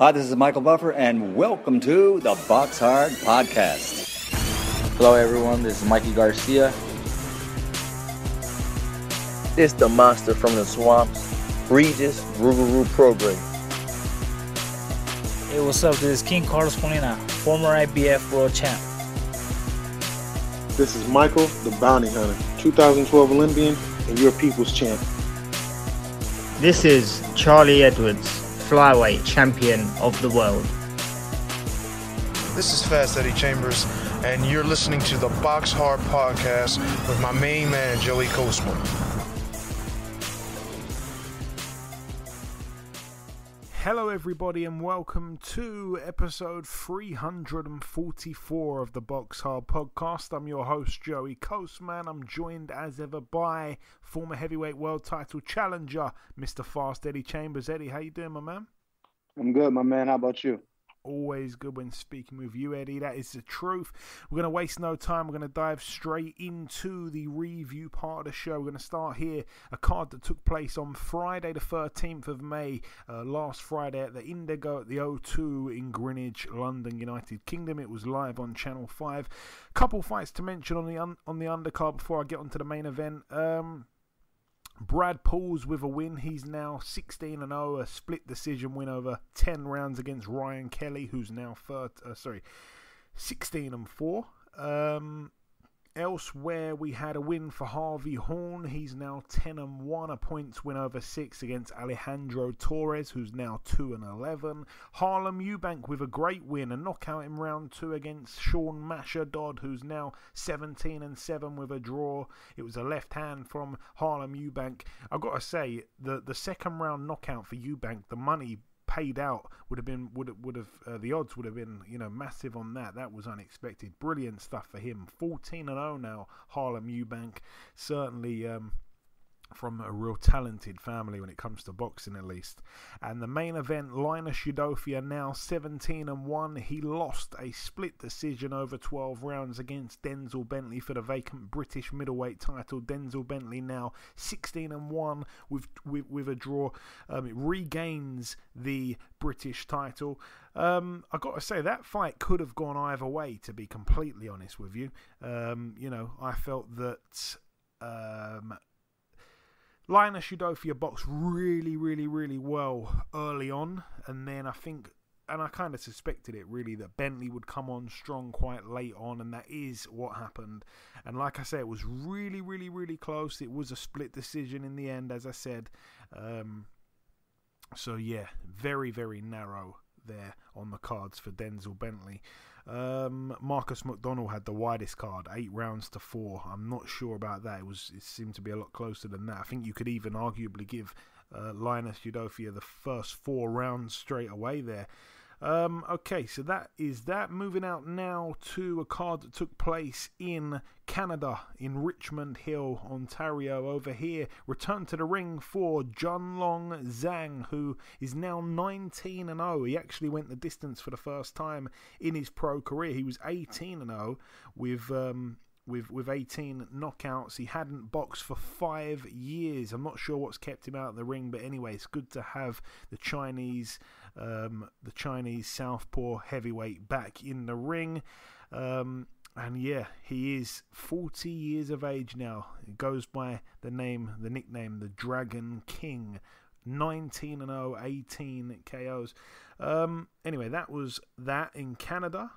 Hi, this is Michael Buffer, and welcome to the BoxHard Podcast. Hello, everyone. This is Mikey Garcia. It's the monster from the swamps, Regis Rougarou Prograis. Hey, what's up? This is King Carlos Molina, former IBF world champ. This is Michael, the Bounty Hunter, 2012 Olympian and your people's champ. This is Charlie Edwards, flyweight champion of the world. This is Fast Eddie Chambers, and you're listening to the BoxHard Podcast with my main man, Joey Coastman. Hello everybody and welcome to episode 344 of the BoxHard Podcast. I'm your host Joey Coastman. I'm joined as ever by former heavyweight world title challenger Mr. Fast Eddie Chambers. Eddie, how you doing, my man? I'm good, my man. How about you? Always good when speaking with you, Eddie. That is the truth. We're going to waste no time. We're going to dive straight into the review part of the show. We're going to start here. A card that took place on Friday the 13th of May, last Friday at the Indigo at the O2 in Greenwich, London, United Kingdom. It was live on Channel 5. Couple fights to mention on the undercard before I get onto the main event. Brad Pauls with a win. He's now 16-0, a split decision win over 10 rounds against Ryan Kelly, who's now 16-4. Elsewhere, we had a win for Harvey Horn. He's now 10-1, a points win over 6 against Alejandro Torres, who's now 2-11. Harlem Eubank with a great win, a knockout in round 2 against Sean Masher Dodd, who's now 17-7 with a draw. It was a left hand from Harlem Eubank. I've got to say, the second round knockout for Eubank, the money paid out the odds would have been massive on that. That was unexpected. Brilliant stuff for him. 14-0 now, Harlem Eubank. Certainly from a real talented family when it comes to boxing, at least. And the main event, Linus Udofia now 17-1. He lost a split decision over 12 rounds against Denzel Bentley for the vacant British middleweight title. Denzel Bentley now 16-1 with a draw. It regains the British title. I got to say, that fight could have gone either way, to be completely honest with you. I felt that Linus Udofia boxed really, really, really well early on, and then I kind of suspected it really, that Bentley would come on strong quite late on, and that is what happened. And like I said, it was really, really, really close. It was a split decision in the end, as I said. So yeah, very, very narrow there on the cards for Denzel Bentley. Marcus McDonnell had the widest card, 8 rounds to 4. I'm not sure about that. It seemed to be a lot closer than that. I think you could even arguably give Linus Udofia the first 4 rounds straight away there. Okay, so that is that. Moving out now to a card that took place in Canada, in Richmond Hill, Ontario. Over here, return to the ring for Junlong Zhang, who is now 19-0. He actually went the distance for the first time in his pro career. He was 18-0 with 18 knockouts. He hadn't boxed for 5 years. I'm not sure what's kept him out of the ring, but anyway, it's good to have the Chinese southpaw heavyweight back in the ring. And yeah, he is 40 years of age now. He goes by the nickname, the Dragon King. 19-0, 18 KOs. Anyway, that was that in Canada.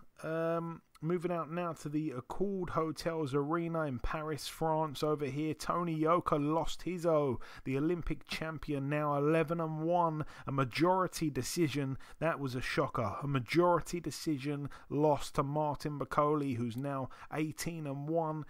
Moving out now to the Accord Hotels Arena in Paris, France. Over here, Tony Yoka lost his the Olympic champion, now 11-1. A majority decision. That was a shocker. A majority decision loss to Martin Bakole, who's now 18-1.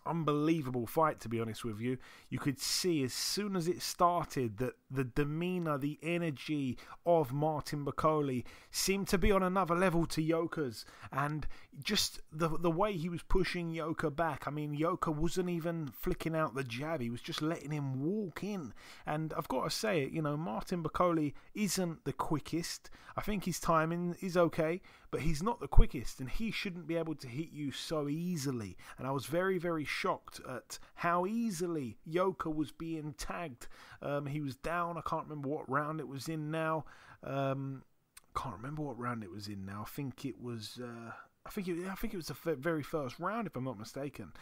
Unbelievable fight, to be honest with you. You could see as soon as it started that the demeanor, the energy of Martin Bakole seemed to be on another level to Yoka's, and just the way he was pushing Yoka back. I mean, Yoka wasn't even flicking out the jab, he was just letting him walk in. And I've got to say it, Martin Bakole isn't the quickest. I think his timing is okay, but he's not the quickest, and he shouldn't be able to hit you so easily. And I was very, very shocked at how easily Yoka was being tagged. He was down, I can't remember what round it was in now. Can't remember what round it was in now. I think it was the very first round, if I'm not mistaken.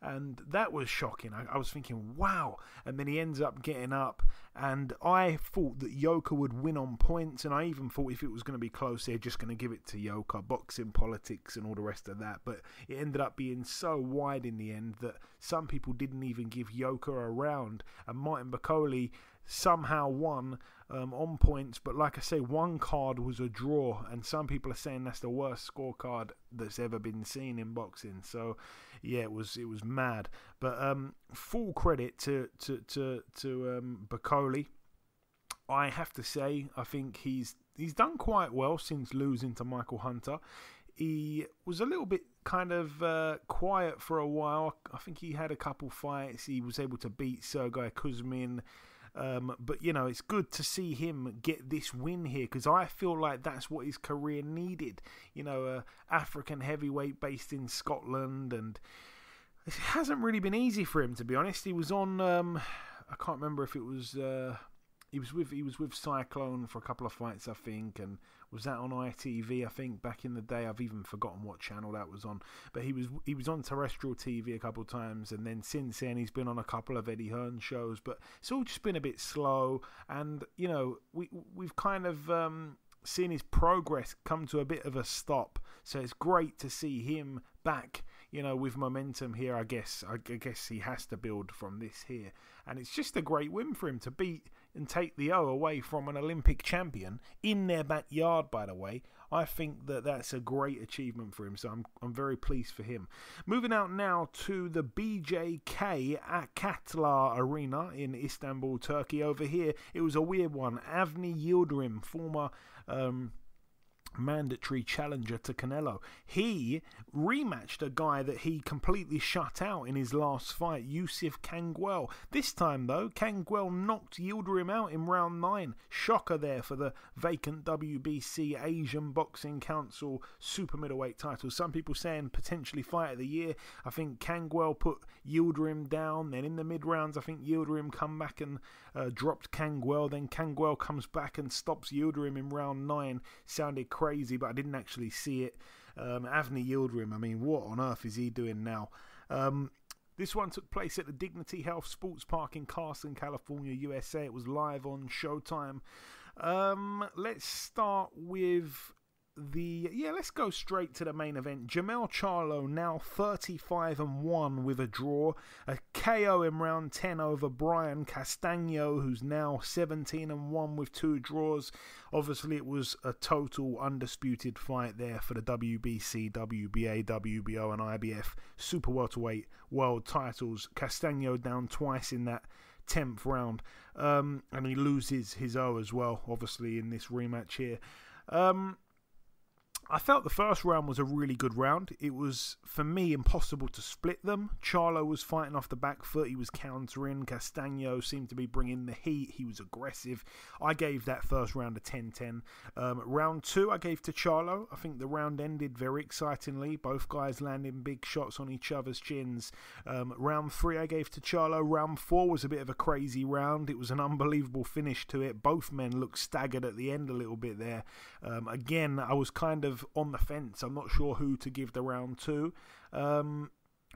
And that was shocking. I was thinking, wow. And then he ends up getting up. And I thought that Yoka would win on points. And I even thought if it was going to be close, they're just going to give it to Yoka. Boxing, politics, and all the rest of that. But it ended up being so wide in the end that some people didn't even give Yoka a round. And Martin Bakole somehow won on points, but like I say, one card was a draw, and some people are saying that's the worst scorecard that's ever been seen in boxing. So yeah, it was mad. But full credit to Bakole. I have to say, I think he's done quite well since losing to Michael Hunter. He was a little bit kind of quiet for a while. I think he had a couple fights. He was able to beat Sergey Kuzmin. But, you know, it's good to see him get this win here, because I feel like that's what his career needed. You know, African heavyweight based in Scotland, and it hasn't really been easy for him, to be honest. He was on, I can't remember if it was, he was with Cyclone for a couple of fights, I think, and was that on ITV, I think, back in the day. I've even forgotten what channel that was on. But he was on terrestrial TV a couple of times, and then since then he's been on a couple of Eddie Hearn shows. But it's all just been a bit slow, and you know, we've kind of seen his progress come to a bit of a stop. So it's great to see him back, you know, with momentum here. I guess he has to build from this here, and it's just a great win for him to beat and take the O away from an Olympic champion in their backyard, by the way. I think that that's a great achievement for him, so I'm very pleased for him. Moving out now to the BJK at Katlar Arena in Istanbul, Turkey. Over here, it was a weird one. Avni Yildirim, former mandatory challenger to Canelo. He rematched a guy that he completely shut out in his last fight, Yusuf Kangwell. This time though, Kangwell knocked Yildirim out in round 9. Shocker there for the vacant WBC Asian Boxing Council super middleweight title. Some people saying potentially fight of the year. I think Kangwell put Yildirim down. Then in the mid rounds, I think Yildirim come back and dropped Kangwell. Then Kangwell comes back and stops Yildirim in round 9. Sounded crazy, but I didn't actually see it. Avni Yildirim, I mean, what on earth is he doing now? This one took place at the Dignity Health Sports Park in Carson, California, USA. It was live on Showtime. Let's start with let's go straight to the main event. Jamel Charlo now 35-1 with a draw. A KO in round 10 over Brian Castagno, who's now 17-1 with 2 draws. Obviously, it was a total undisputed fight there for the WBC, WBA, WBO, and IBF super welterweight world titles. Castagno down twice in that 10th round, and he loses his O as well, obviously, in this rematch here. I felt the first round was a really good round. It was, for me, impossible to split them. Charlo was fighting off the back foot. He was countering. Castagno seemed to be bringing the heat. He was aggressive. I gave that first round a 10-10. Round 2, I gave to Charlo. I think the round ended very excitingly. Both guys landing big shots on each other's chins. Round 3, I gave to Charlo. Round 4 was a bit of a crazy round. It was an unbelievable finish to it. Both men looked staggered at the end a little bit there. Again, I was kind of on the fence. I'm not sure who to give the round to.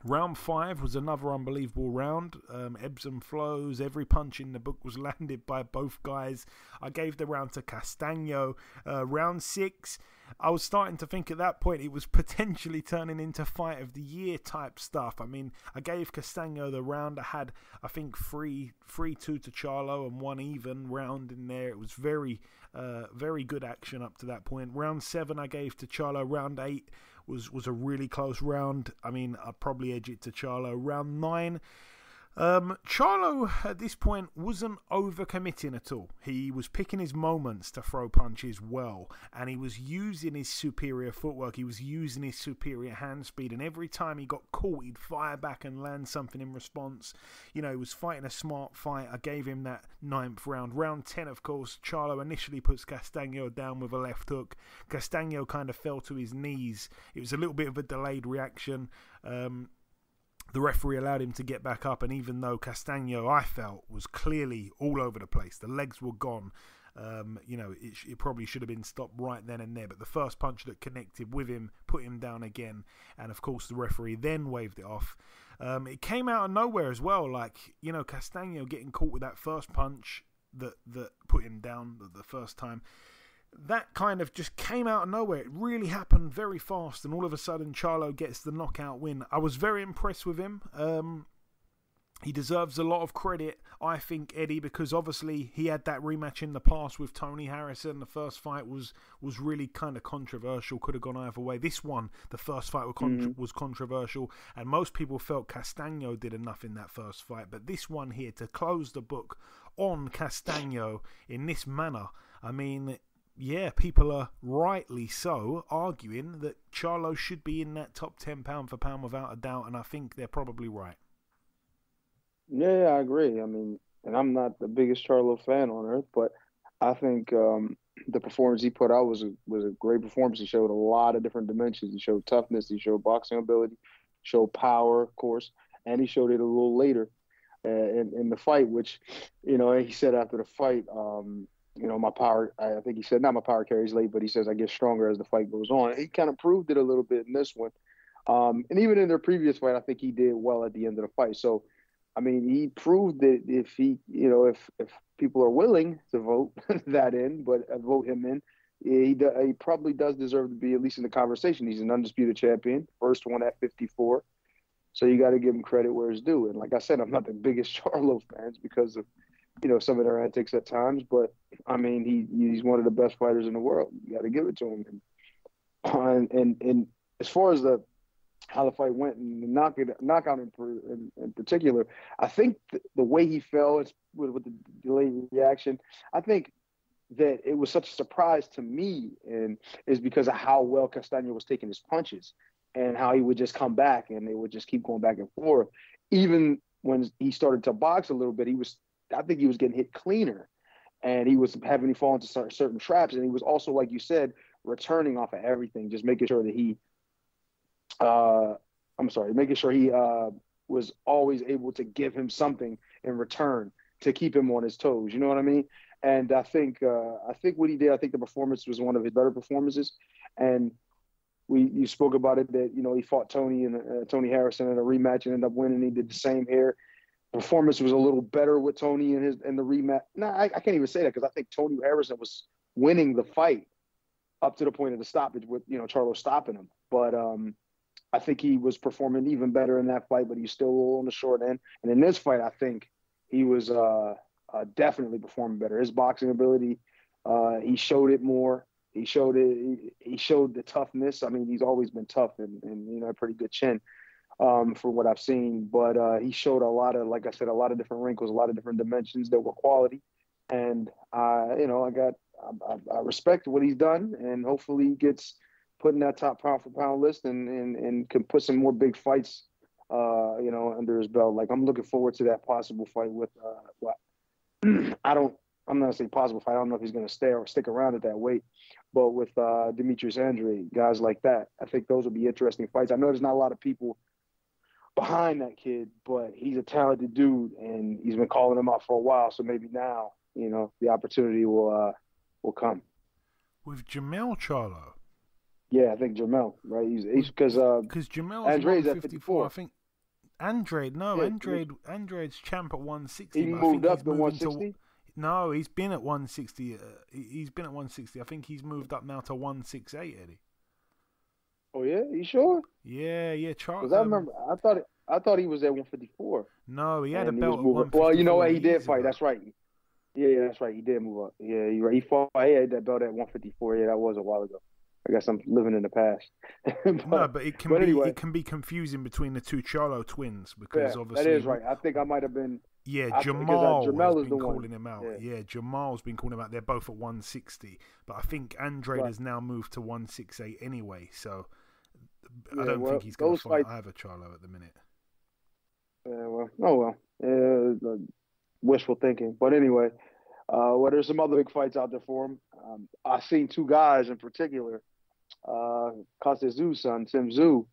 Round 5 was another unbelievable round. Ebbs and flows. Every punch in the book was landed by both guys. I gave the round to Castagno. Round 6, I was starting to think at that point it was potentially turning into fight of the year type stuff. I mean, I gave Castagno the round. I had, I think, 3-2 to Charlo and 1 even round in there. It was very good action up to that point. Round 7 I gave to Charlo. Round 8 was a really close round. I mean, I'd probably edge it to Charlo. Round 9, Charlo at this point wasn't overcommitting at all. He was picking his moments to throw punches well, and he was using his superior footwork. He was using his superior hand speed, and every time he got caught, he'd fire back and land something in response. You know, he was fighting a smart fight. I gave him that 9th round. Round 10, of course, Charlo initially puts Castagno down with a left hook. Castagno kind of fell to his knees. It was a little bit of a delayed reaction. The referee allowed him to get back up, and even though Castagno, I felt, was clearly all over the place, the legs were gone, It probably should have been stopped right then and there. But the first punch that connected with him put him down again. And, of course, the referee then waved it off. It came out of nowhere as well. Castaño getting caught with that first punch that put him down the first time. That kind of just came out of nowhere. It really happened very fast. And all of a sudden, Charlo gets the knockout win. I was very impressed with him. He deserves a lot of credit, I think, Eddie, because obviously he had that rematch in the past with Tony Harrison. The first fight was really kind of controversial, could have gone either way. This one, the first fight was controversial, and most people felt Castaño did enough in that first fight. But this one here, to close the book on Castaño in this manner, I mean, yeah, people are rightly so arguing that Charlo should be in that top 10 pound for pound without a doubt, and I think they're probably right. Yeah, I agree. I mean, and I'm not the biggest Charlo fan on earth, but I think the performance he put out was a great performance. He showed a lot of different dimensions. He showed toughness. He showed boxing ability. Showed power, of course, and he showed it a little later in the fight. Which, he said after the fight, my power. I think he said not my power carries late, but he says I get stronger as the fight goes on. He kind of proved it a little bit in this one, and even in their previous fight, I think he did well at the end of the fight. So. I mean, he proved that if people are willing to vote that in, but vote him in, he probably does deserve to be at least in the conversation. He's an undisputed champion, first one at 54. So you got to give him credit where it's due. And like I said, I'm not the biggest Charlo fans because of, some of their antics at times. But, I mean, he's one of the best fighters in the world. You got to give it to him. And as far as how the fight went and the knockout in particular, I think the way he fell with the delayed reaction, I think that it was such a surprise to me, and is because of how well Castaño was taking his punches and how he would just come back and they would just keep going back and forth. Even when he started to box a little bit, I think he was getting hit cleaner, and he was having to fall into certain traps, and he was also, like you said, returning off of everything, just making sure that he was always able to give him something in return to keep him on his toes. You know what I mean? And I think what he did, I think the performance was one of his better performances. And you spoke about it that, he fought Tony Harrison in a rematch and ended up winning. He did the same here. Performance was a little better with Tony in the rematch. No, I can't even say that because I think Tony Harrison was winning the fight up to the point of the stoppage with, Charlo stopping him. But I think he was performing even better in that fight, but he's still on the short end. And in this fight, I think he was definitely performing better. His boxing ability, he showed it more. He showed it. He showed the toughness. I mean, he's always been tough and a pretty good chin for what I've seen. But he showed a lot of, like I said, a lot of different wrinkles, a lot of different dimensions that were quality. And I respect what he's done, and hopefully he gets put in that top pound for pound list and can put some more big fights, under his belt. Like, I'm looking forward to that possible fight with, I'm not gonna say possible fight. I don't know if he's gonna stay or stick around at that weight, but with Demarius Andre, guys like that, I think those will be interesting fights. I know there's not a lot of people behind that kid, but he's a talented dude, and he's been calling him out for a while. So maybe now, the opportunity will come. With Jermell Charlo. Yeah, I think Jermell, right? He's because Jermell's Andre's 154. at 54. I think Andre's champ at 160. He moved up to 160. No, he's been at 160. He's been at 160. I think he's moved up now to 168, Eddie. Oh yeah, you sure? Yeah, Charles. Because I remember, I thought he was at 154. No, he had a belt at 154. Well, you know what? He did fight. That's right. Yeah, that's right. He did move up. Yeah, you're right. He had that belt at 154. Yeah, that was a while ago. I guess I'm living in the past. but it can be confusing between the two Charlo twins because obviously that is right. I think I might have been. Yeah, Jamal has been calling him out. Yeah, Jamal's been calling him out. They're both at 160, but I think Andre has now moved to 168 anyway. So I don't think he's going to fight either Charlo at the minute. Wishful thinking. But anyway, there's some other big fights out there for him. I've seen two guys in particular. Costa Zhu's son, Tim Zhu,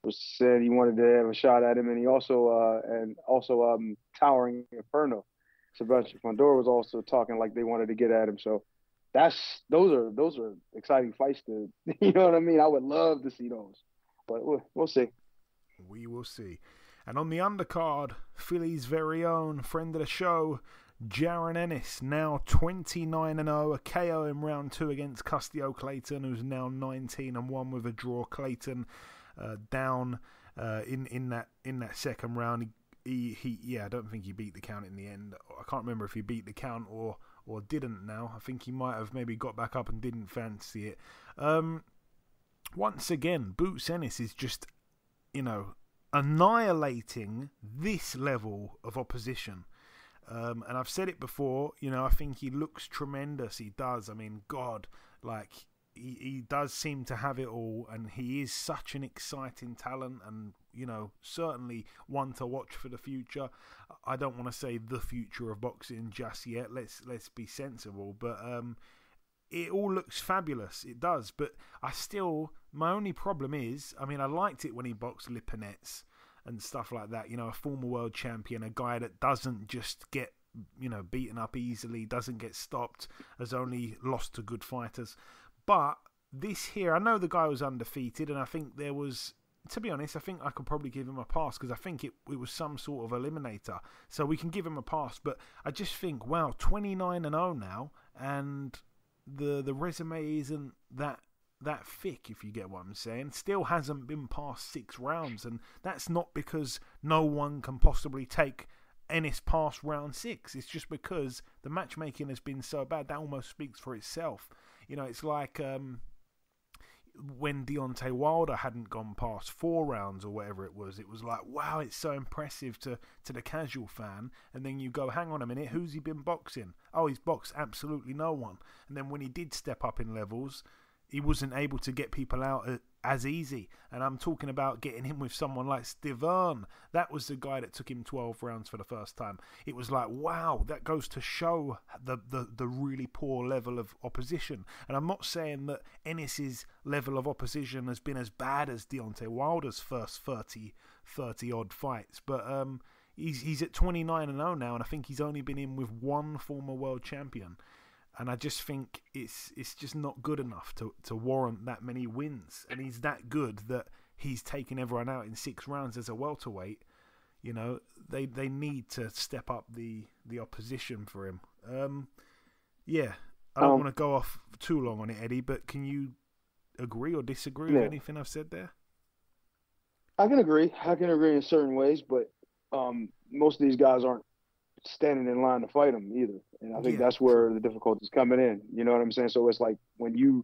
said he wanted to have a shot at him, and he also Towering Inferno, Sebastian Fondor was also talking like they wanted to get at him. So those are exciting fights to, you know what I mean? I would love to see those, but we'll see. We will see. And on the undercard, Philly's very own friend of the show, Jaron Ennis, now 29-0, a KO in round 2 against Custio Clayton, who's now 19-1 with a draw. Clayton down in that second round. I don't think he beat the count in the end. I can't remember if he beat the count or didn't now. I think he might have maybe got back up and didn't fancy it. Once again, Boots Ennis is just, annihilating this level of opposition. And I've said it before, I think he looks tremendous. He does. I mean, God, he does seem to have it all, and he is such an exciting talent, and certainly one to watch for the future. I don't want to say the future of boxing just yet. Let's be sensible, but it all looks fabulous. It does, but my only problem is, I liked it when he boxed Lipinets and stuff like that. A former world champion, a guy that doesn't just get beaten up easily, doesn't get stopped, has only lost to good fighters. But this here, I know the guy was undefeated, and I think there was, to be honest, I think I could probably give him a pass, because I think it was some sort of eliminator. So we can give him a pass. But I just think, wow, 29-0 now, and the resume isn't that thick, if you get what I'm saying. Still hasn't been past 6 rounds, and that's not because no one can possibly take Ennis past round 6. It's just because the matchmaking has been so bad. That almost speaks for itself. It's like when Deontay Wilder hadn't gone past 4 rounds or whatever it was like, wow, it's so impressive to the casual fan. And then you go, hang on a minute, who's he been boxing? Oh, he's boxed absolutely no one. And then when he did step up in levels, he wasn't able to get people out as easy. And I'm talking about getting him with someone like Stiverne. That was the guy that took him 12 rounds for the first time. It was like, wow, that goes to show the really poor level of opposition. And I'm not saying that Ennis's level of opposition has been as bad as Deontay Wilder's first 30 odd fights, but he's at 29-0 now, and I think he's only been in with one former world champion. And I just think it's just not good enough to warrant that many wins. And he's that good that he's taken everyone out in 6 rounds as a welterweight. They need to step up the opposition for him. I don't want to go off too long on it, Eddie, but can you agree or disagree with anything I've said there? I can agree. In certain ways, but most of these guys aren't standing in line to fight him either, and I think that's where the difficulty's coming in. You know what I'm saying? So it's like when you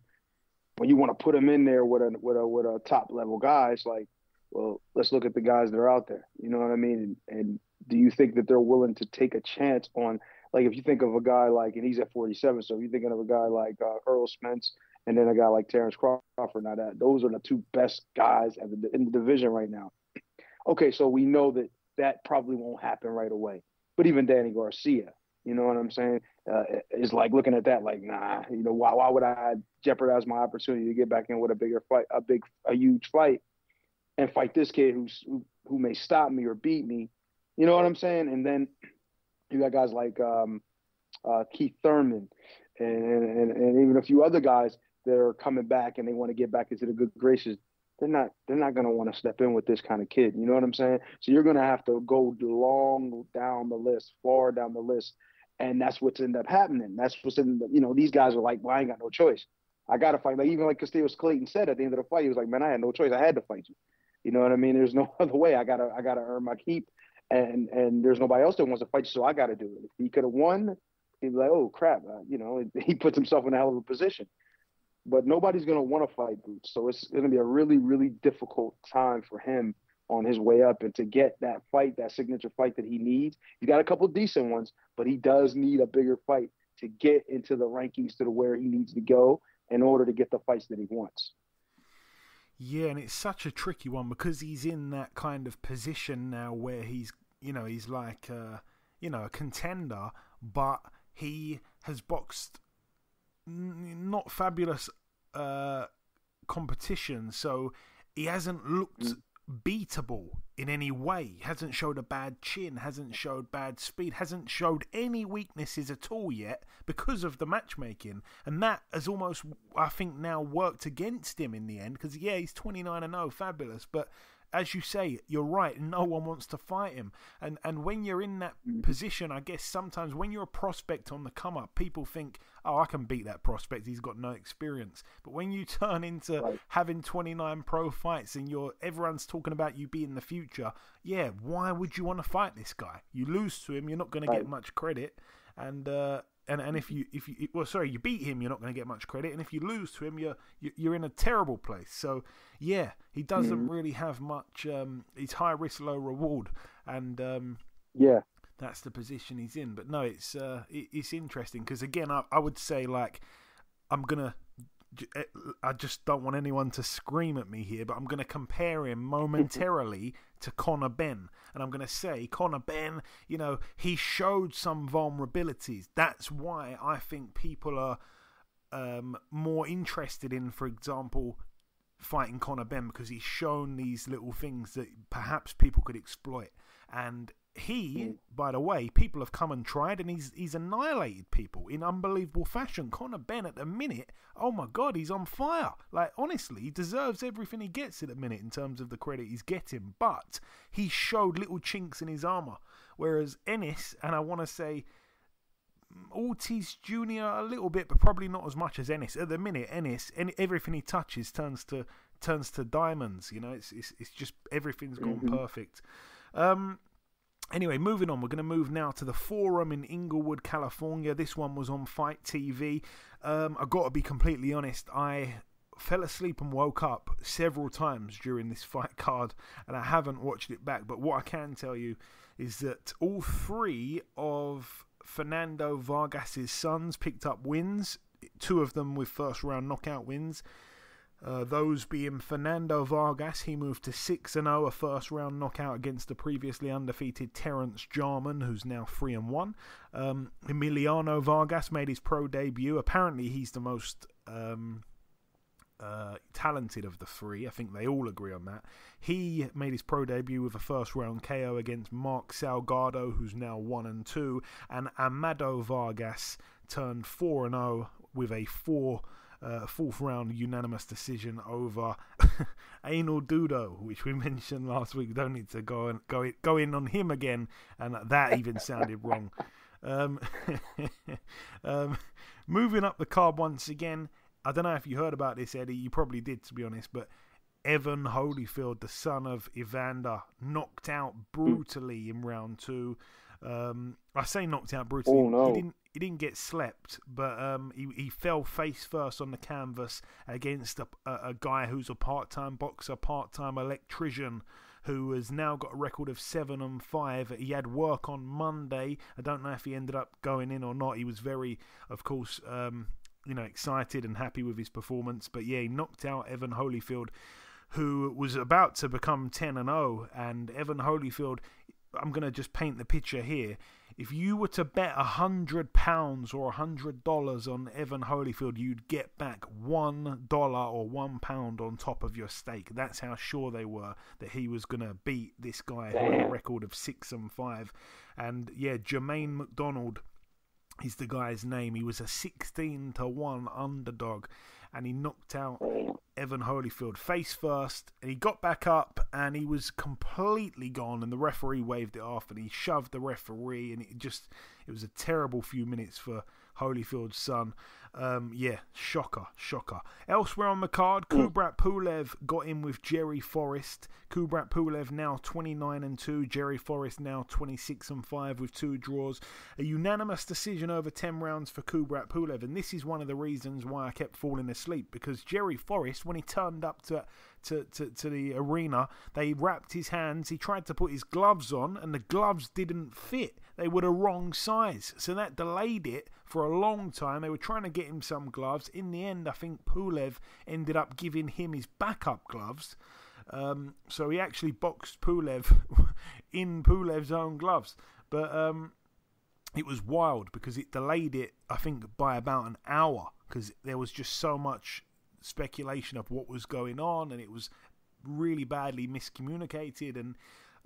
want to put him in there with a top level guy, it's like, well, let's look at the guys that are out there. You know what I mean? And do you think that they're willing to take a chance on, like, if you think of a guy like, and he's at 47, so if you're thinking of a guy like Earl Spence and then a guy like Terrence Crawford, now those are the 2 best guys in the division right now. Okay, so we know that probably won't happen right away. But even Danny Garcia, you know what I'm saying, is like looking at that like, nah, why would I jeopardize my opportunity to get back in with a bigger fight, a huge fight, and fight this kid who may stop me or beat me, you know what I'm saying? And then you got guys like Keith Thurman and even a few other guys that are coming back and they want to get back into the good graces. They're not going to want to step in with this kind of kid. You know what I'm saying? So you're going to have to go far down the list. And that's what's ended up happening. That's what's in these guys are like, well, I ain't got no choice. I got to fight. Like, even like Castillo Clayton said at the end of the fight, he was like, man, I had no choice. I had to fight you. You know what I mean? There's no other way. I gotta earn my keep. And there's nobody else that wants to fight you. So I got to do it. If he could have won, he'd be like, oh crap. He puts himself in a hell of a position. But nobody's going to want to fight Boots. So it's going to be a really, really difficult time for him on his way up and to get that fight, that signature fight that he needs. He's got a couple decent ones, but he does need a bigger fight to get into the rankings to where he needs to go in order to get the fights that he wants. Yeah, and it's such a tricky one because he's in that kind of position now where he's like, a contender, but he has boxed not fabulous competition, so he hasn't looked beatable in any way. Hasn't showed a bad chin, hasn't showed bad speed, hasn't showed any weaknesses at all yet because of the matchmaking. And that has almost, I think, now worked against him in the end because, yeah, he's 29-0, fabulous. But as you say, you're right, no one wants to fight him. And when you're in that position, I guess sometimes when you're a prospect on the come-up, people think, oh, I can beat that prospect, he's got no experience. But when you turn into having 29 pro fights and everyone's talking about you being the future, yeah, why would you want to fight this guy? You lose to him, you're not going to get much credit. And if you beat him, you're not going to get much credit, and if you lose to him, you're in a terrible place. So yeah, he doesn't really have much. It's high risk, low reward, and that's the position he's in. But no, it's interesting because again, I would say like I just don't want anyone to scream at me here, but I'm going to compare him momentarily to Conor Benn. And I'm going to say, Conor Benn, he showed some vulnerabilities. That's why I think people are more interested in, for example, fighting Conor Benn, because he's shown these little things that perhaps people could exploit. And he, by the way, people have come and tried, and he's annihilated people in unbelievable fashion. Conor Benn at the minute, oh my God, he's on fire. Like, honestly, he deserves everything he gets at the minute in terms of the credit he's getting. But he showed little chinks in his armour. Whereas Ennis, and I want to say Ortiz Jr. a little bit, but probably not as much as Ennis. At the minute, Ennis, everything he touches turns to diamonds. It's just everything's gone perfect. Anyway, moving on. We're going to move now to the Forum in Inglewood, California. This one was on Fight TV. I've got to be completely honest. I fell asleep and woke up several times during this fight card, and I haven't watched it back. But what I can tell you is that all three of Fernando Vargas's sons picked up wins, two of them with first-round knockout wins. Those being Fernando Vargas, he moved to 6-0, a first-round knockout against the previously undefeated Terence Jarman, who's now 3-1. Emiliano Vargas made his pro debut. Apparently, he's the most talented of the three. I think they all agree on that. He made his pro debut with a first-round KO against Mark Salgado, who's now 1-2. And Amado Vargas turned 4-0 with a fourth round unanimous decision over Anil Dudo, which we mentioned last week. Don't need to go in on him again, and that even sounded wrong. Moving up the card once again, I don't know if you heard about this, Eddie. You probably did, to be honest, but Evan Holyfield, the son of Evander, knocked out brutally in round 2. I say knocked out brutally. Oh, no. He didn't get slept, but he fell face first on the canvas against a guy who's a part-time boxer, part-time electrician, who has now got a record of 7-5. He had work on Monday. I don't know if he ended up going in or not. He was very, of course, excited and happy with his performance. But yeah, he knocked out Evan Holyfield, who was about to become 10-0. And Evan Holyfield, I'm going to just paint the picture here. If you were to bet £100 or $100 on Evan Holyfield, you'd get back $1 or £1 on top of your stake. That's how sure they were that he was going to beat this guy who had a record of 6-5. And yeah, Jermaine McDonald is the guy's name. He was a 16-1 underdog, and he knocked out Evan Holyfield face first, and he got back up and he was completely gone, and the referee waved it off, and he shoved the referee, and it was a terrible few minutes for Holyfield's son. Shocker. Elsewhere on the card, Kubrat Pulev got in with Jerry Forrest. Kubrat Pulev now 29-2, Jerry Forrest now 26-5 with 2 draws. A unanimous decision over 10 rounds for Kubrat Pulev, and this is one of the reasons why I kept falling asleep, because Jerry Forrest, when he turned up to the arena, they wrapped his hands. He tried to put his gloves on, and the gloves didn't fit. They were the wrong size, so that delayed it for a long time. They were trying to get him some gloves. In the end, I think Pulev ended up giving him his backup gloves. So he actually boxed Pulev in Pulev's own gloves. But it was wild because it delayed it, I think, by about an hour, because there was just so much speculation of what was going on, and it was really badly miscommunicated. And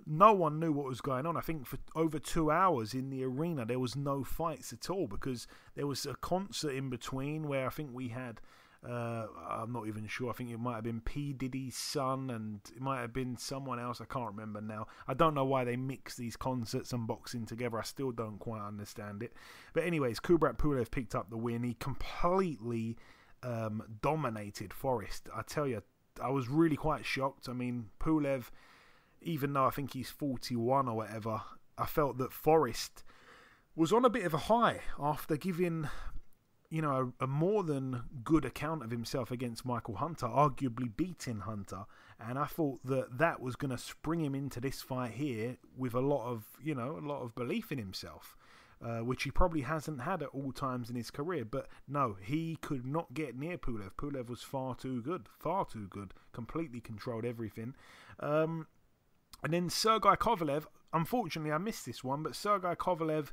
no one knew what was going on. I think for over 2 hours in the arena, there was no fights at all because there was a concert in between where I think we had, I'm not even sure, I think it might have been P. Diddy's son and it might have been someone else. I can't remember now. I don't know why they mix these concerts and boxing together. I still don't quite understand it. But anyways, Kubrat Pulev picked up the win. He completely dominated Forrest. I tell you, I was really quite shocked. I mean, Pulev, even though I think he's 41 or whatever, I felt that Forrest was on a bit of a high after giving, a more than good account of himself against Michael Hunter, arguably beating Hunter. And I thought that was going to spring him into this fight here with a lot of belief in himself. Which he probably hasn't had at all times in his career. But no, he could not get near Pulev. Pulev was far too good, completely controlled everything. And then Sergey Kovalev, unfortunately I missed this one, but Sergey Kovalev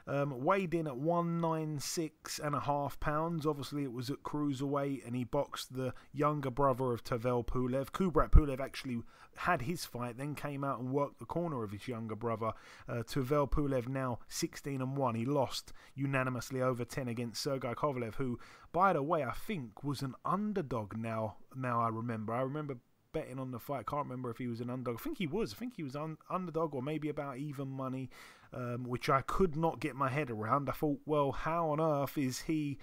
weighed in at 196.5 pounds. Obviously, it was at cruiserweight, and he boxed the younger brother of Tavel Pulev. Kubrat Pulev actually had his fight, then came out and worked the corner of his younger brother. Tavel Pulev now 16-1. He lost unanimously over 10 against Sergey Kovalev, who, by the way, I think was an underdog. Now I remember betting on the fight. Can't remember if he was an underdog. I think he was underdog, or maybe about even money, which I could not get my head around. I thought, well, how on earth is he?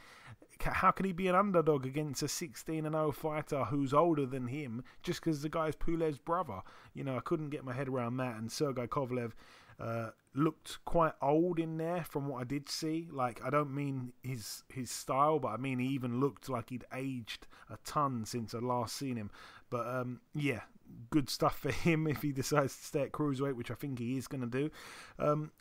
How can he be an underdog against a 16-0 fighter who's older than him just because the guy's Pulev's brother? I couldn't get my head around that. And Sergey Kovalev looked quite old in there from what I did see. Like, I don't mean his style, but I mean he even looked like he'd aged a ton since I last seen him. But yeah, good stuff for him if he decides to stay at cruiserweight, which I think he is going to do.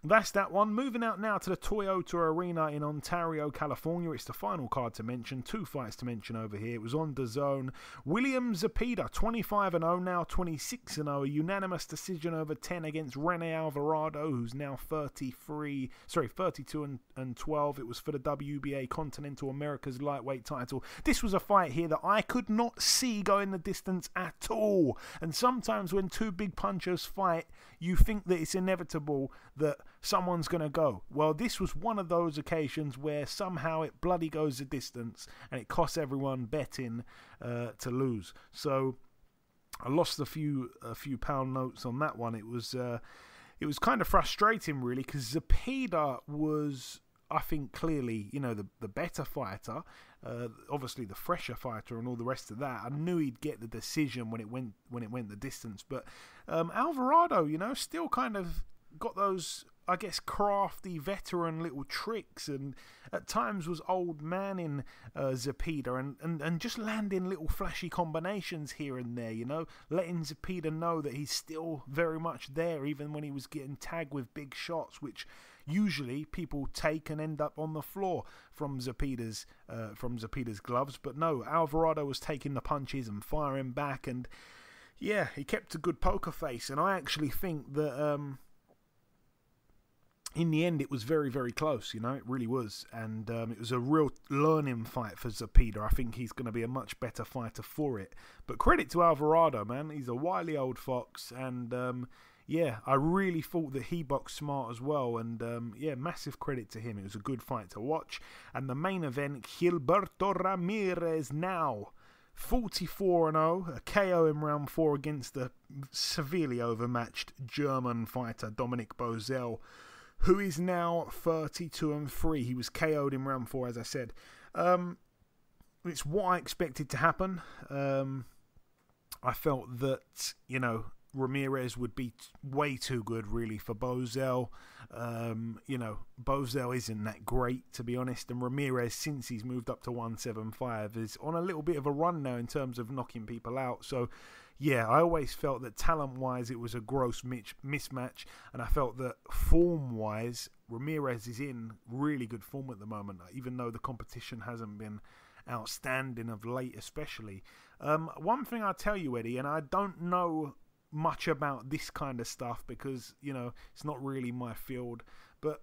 That's that one. Moving out now to the Toyota Arena in Ontario, California. It's the final card to mention. 2 fights to mention over here. It was on DAZN. William Zepeda, 25-0 now, 26-0. A unanimous decision over 10 against Rene Alvarado, who's now 32-12. It was for the WBA Continental America's lightweight title. This was a fight here that I could not see going the distance at all. And sometimes when 2 big punchers fight, you think that it's inevitable that someone's going to go. Well, this was one of those occasions where somehow it bloody goes the distance and it costs everyone betting to lose. So I lost a few pound notes on that one. It was kind of frustrating, really, because Zepeda was, I think, clearly, the better fighter, obviously the fresher fighter and all the rest of that. I knew he'd get the decision when it went the distance, but Alvarado, still kind of got those, I guess, crafty veteran little tricks, and at times was old man in Zepeda and just landing little flashy combinations here and there, letting Zepeda know that he's still very much there, even when he was getting tagged with big shots, which usually people take and end up on the floor from Zepeda's gloves. But no, Alvarado was taking the punches and firing back, and yeah, he kept a good poker face. And I actually think that in the end it was very, very close, it really was. And it was a real learning fight for Zepeda. I think he's going to be a much better fighter for it. But credit to Alvarado, man. He's a wily old fox, and yeah, I really thought that he boxed smart as well, and yeah, massive credit to him. It was a good fight to watch. And the main event, Gilberto Ramirez now 44-0, a KO in round 4 against the severely overmatched German fighter Dominic Bozell, who is now 32-3. He was KO'd in round 4, as I said. It's what I expected to happen. I felt that, Ramirez would be way too good, really, for Bozell. Bozell isn't that great, to be honest, and Ramirez, since he's moved up to 175, is on a little bit of a run now in terms of knocking people out. So, yeah, I always felt that talent-wise it was a gross mismatch, and I felt that form-wise Ramirez is in really good form at the moment, even though the competition hasn't been outstanding of late, especially. One thing I'll tell you, Eddie, and I don't know much about this kind of stuff because, it's not really my field, but,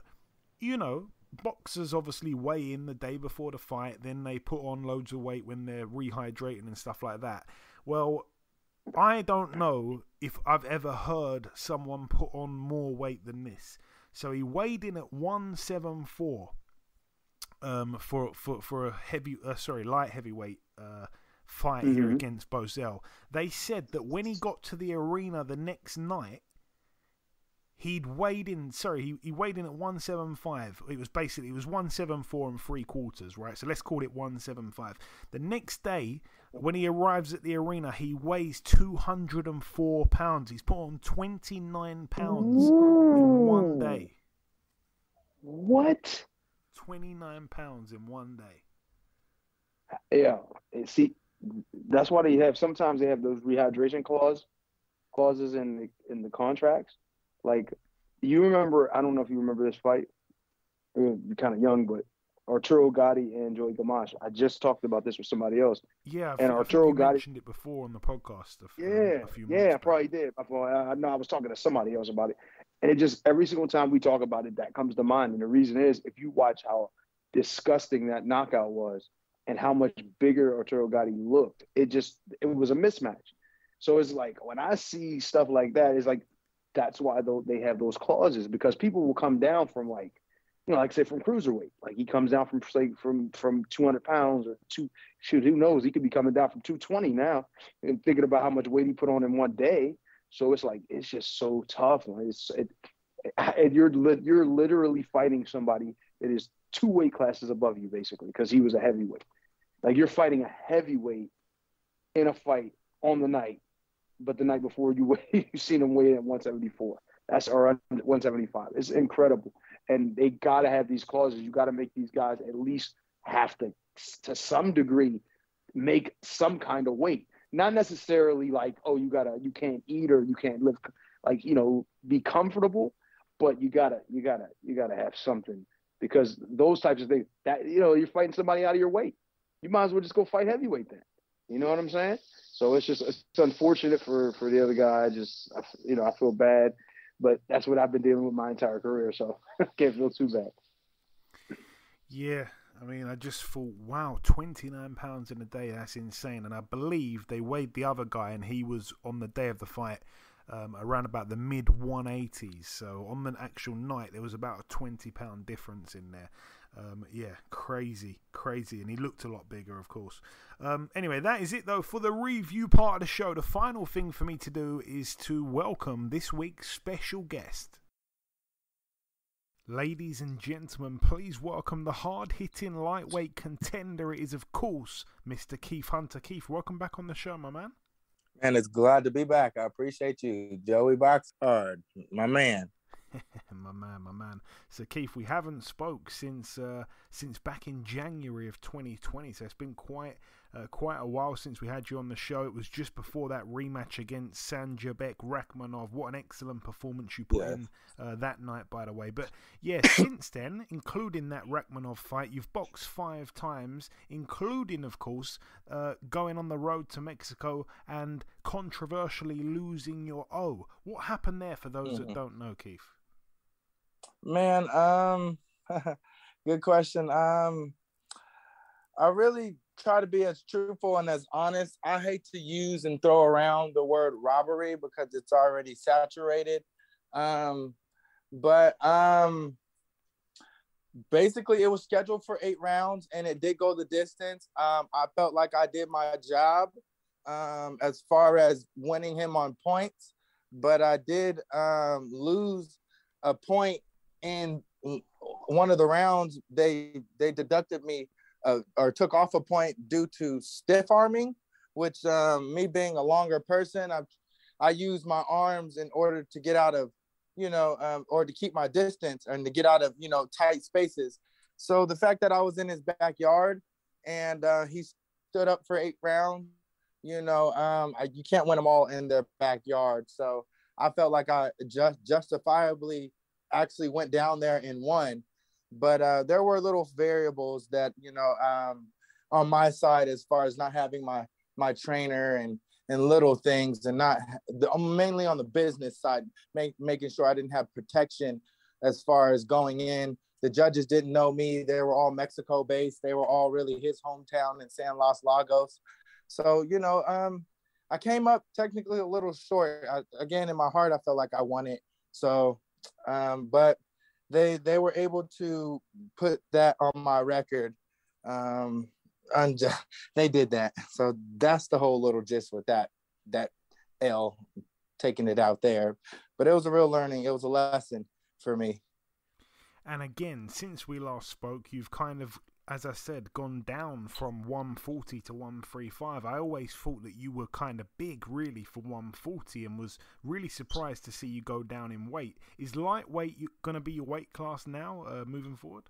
boxers obviously weigh in the day before the fight, then they put on loads of weight when they're rehydrating and stuff like that. Well, I don't know if I've ever heard someone put on more weight than this. So he weighed in at 174 for a light heavyweight fight here against Bozell. They said that when he got to the arena the next night, he weighed in at 175. It was 174 and 3/4, right? So let's call it 175. The next day, when he arrives at the arena, he weighs 204 pounds. He's put on 29 pounds in one day. What? 29 pounds in one day. Yeah. See, that's why sometimes they have those rehydration clauses in the contracts. Like, you remember, I don't know if you remember this fight. You're kind of young, but Arturo Gatti and Joey Gamache. I just talked about this with somebody else. Yeah, and Arturo Gatti mentioned it before on the podcast. A few months I probably did. I know I was talking to somebody else about it. And it just, every single time we talk about it, that comes to mind. And the reason is, if you watch how disgusting that knockout was and how much bigger Arturo Gatti looked, it was a mismatch. So it's like, when I see stuff like that, it's like, that's why they have those clauses, because people will come down from, like, like say from cruiserweight. Like, he comes down from 200 pounds or who knows? He could be coming down from 220 now, and thinking about how much weight he put on in one day. So it's like, it's just so tough. And you're literally fighting somebody that is 2 weight classes above you, basically, because he was a heavyweight. Like, you're fighting a heavyweight in a fight on the night, but the night before you've seen him weigh in at 174. Or 175. It's incredible. And they got to have these clauses. You got to make these guys at least have to some degree, make some kind of weight. Not necessarily like, oh, you can't eat or you can't live, like, be comfortable, but you gotta have something, because those types of things that, you're fighting somebody out of your weight. You might as well just go fight heavyweight then. You know what I'm saying? So it's unfortunate for the other guy. I feel bad, but that's what I've been dealing with my entire career. So I can't feel too bad. Yeah. I mean, I just thought, wow, 29 pounds in a day, that's insane. And I believe they weighed the other guy, and he was, on the day of the fight, around about the mid-180s. So on the actual night, there was about a 20-pound difference in there. Crazy. And he looked a lot bigger, of course. Anyway, that is it, though, for the review part of the show. The final thing for me to do is to welcome this week's special guest. Ladies and gentlemen, please welcome the hard-hitting lightweight contender. It is, of course, Mr. Keith Hunter. Keith, welcome back on the show, my man. Man, it's glad to be back. I appreciate you, Joey BoxHard, my man. my man. So, Keith, we haven't spoke since back in January of 2020. So it's been quite a while since we had you on the show. It was just before that rematch against Sanjabek Rakhmonov. What an excellent performance you put in that night, by the way. But yeah, since then, including that Rakhmonov fight, you've boxed 5 times, including, of course, going on the road to Mexico and controversially losing your O. What happened there for those that don't know, Keith? Man, good question. I really try to be as truthful and as honest. I hate to use and throw around the word robbery because it's already saturated. But basically it was scheduled for 8 rounds and it did go the distance. I felt like I did my job as far as winning him on points, but I did lose a point in one of the rounds. They deducted me or took off a point due to stiff arming, which me being a longer person, I use my arms in order to get out of, or to keep my distance and to get out of, tight spaces. So the fact that I was in his backyard and he stood up for 8 rounds, you can't win them all in their backyard. So I felt like I justifiably actually went down there and won. But there were little variables that, on my side, as far as not having my trainer and little things, and not mainly on the business side, making sure I didn't have protection as far as going in. The judges didn't know me. They were all Mexico based. They were all really his hometown in San Los Lagos. So, I came up technically a little short. Again, in my heart, I felt like I won it. So, but they were able to put that on my record. And they did that. So that's the whole little gist with that L, taking it out there. But it was a real learning. It was a lesson for me. And again, since we last spoke, you've kind of, as I said, gone down from 140 to 135. I always thought that you were kind of big, really, for 140, and was really surprised to see you go down in weight. Is lightweight going to be your weight class now, moving forward?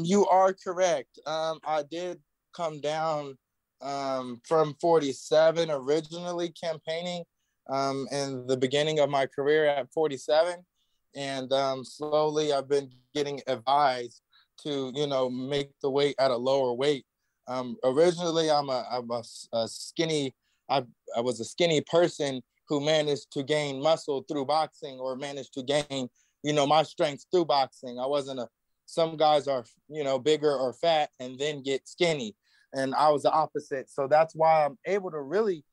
You are correct. I did come down from 47 originally, campaigning in the beginning of my career at 47, and slowly I've been getting advised to, make the weight at a lower weight. Originally, I'm a skinny. I was a skinny person who managed to gain muscle through boxing, or managed to gain, my strength through boxing. I wasn't some guys are, bigger or fat and then get skinny, and I was the opposite. So that's why I'm able to really,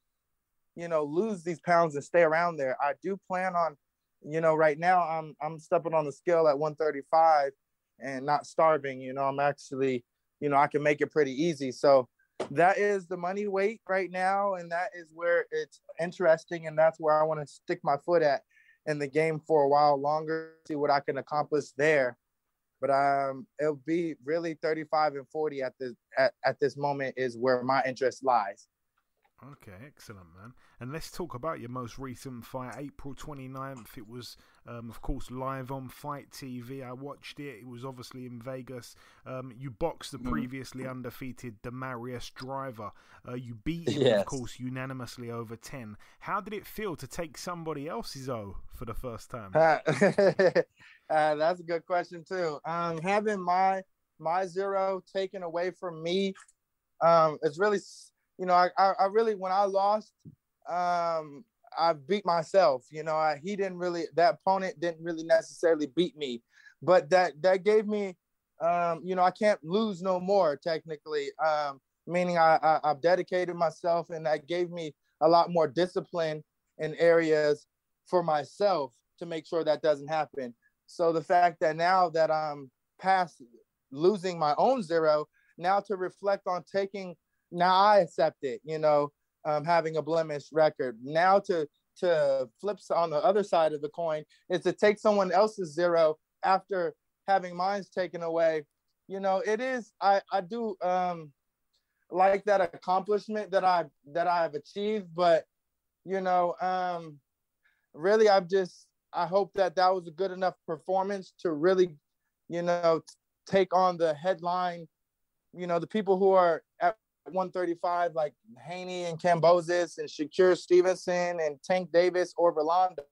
lose these pounds and stay around there. I do plan on, right now I'm stepping on the scale at 135 and not starving. I'm actually, I can make it pretty easy. So that is the money weight right now, and that is where it's interesting, and that's where I want to stick my foot at in the game for a while longer, see what I can accomplish there. But it'll be really 35 and 40 at this moment is where my interest lies. Okay, excellent, man. And let's talk about your most recent fight, April 29th. It was, of course, live on Fight TV. I watched it. It was obviously in Vegas. You boxed the previously undefeated Demarius Driver. You beat him, yes, of course, unanimously over 10. How did it feel to take somebody else's O for the first time? That's a good question, too. Having my zero taken away from me, it's really... I really, when I lost, I beat myself. That opponent didn't really necessarily beat me, but that gave me, I can't lose no more, technically, meaning I've dedicated myself, and that gave me a lot more discipline in areas for myself to make sure that doesn't happen. So the fact that now that I'm past losing my own zero, now to reflect on now I accept it, having a blemish record. Now to flip on the other side of the coin is to take someone else's zero after having mine's taken away. It is, I do like that accomplishment that I've achieved, but, really I hope that was a good enough performance to really, take on the headline, the people who are at 135, like Haney and Cambosis and Shakur Stevenson and Tank Davis or Rolando,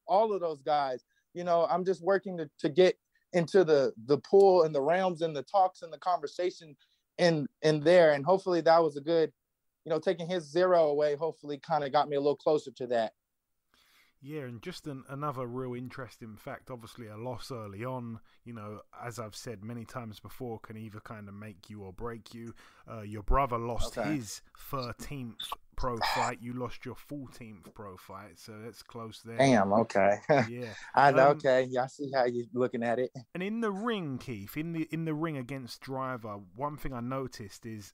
all of those guys. I'm just working to get into the pool and the realms and the talks and the conversation in there. And hopefully that was a good, taking his zero away, hopefully kind of got me a little closer to that. Yeah, and just another real interesting fact, obviously a loss early on, as I've said many times before, can either kind of make you or break you. Your brother lost his 13th pro fight. You lost your 14th pro fight, so that's close there. Damn, okay. Yeah. I know, okay. Yeah, I see how you're looking at it. And in the ring, Keith, in the ring against Driver, one thing I noticed is,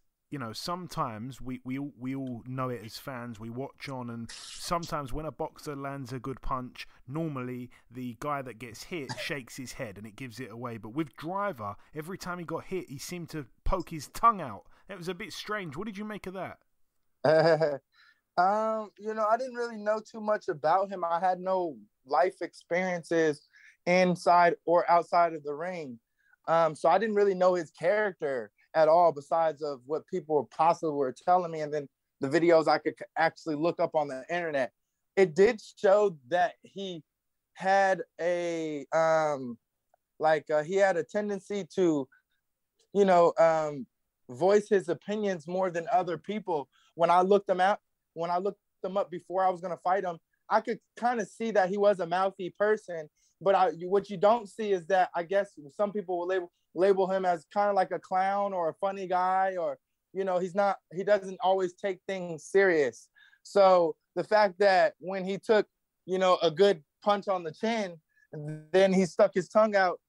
sometimes we all know it as fans. We watch on, and sometimes when a boxer lands a good punch, normally the guy that gets hit shakes his head and it gives it away. But with Driver, every time he got hit, he seemed to poke his tongue out. It was a bit strange. What did you make of that? I didn't really know too much about him. I had no life experiences inside or outside of the ring. So I didn't really know his character at all, besides of what people possibly were telling me, and then the videos I could actually look up on the internet. It did show that he had he had a tendency to, voice his opinions more than other people. When I looked them up before I was going to fight him, I could kind of see that he was a mouthy person. But what you don't see is that I guess some people will label him as kind of like a clown or a funny guy, or he doesn't always take things serious. So the fact that when he took, a good punch on the chin, then he stuck his tongue out,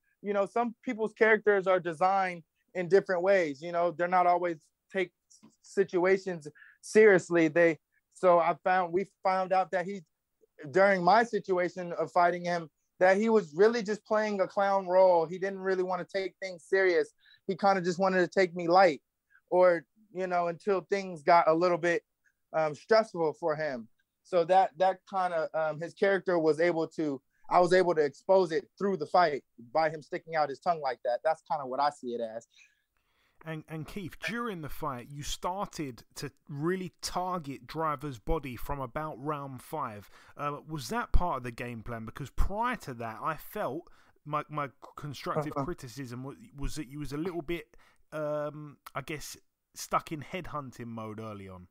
some people's characters are designed in different ways. They're not always take situations seriously. We found out that during my situation of fighting him, that he was really just playing a clown role. He didn't really want to take things serious. He kind of just wanted to take me light, or, until things got a little bit stressful for him. So that kind of his character I was able to expose it through the fight by him sticking out his tongue like that. That's kind of what I see it as. And Keith, during the fight, you started to really target Driver's body from about round 5. Was that part of the game plan? Because prior to that, I felt my constructive criticism was that you was a little bit, I guess, stuck in headhunting mode early on.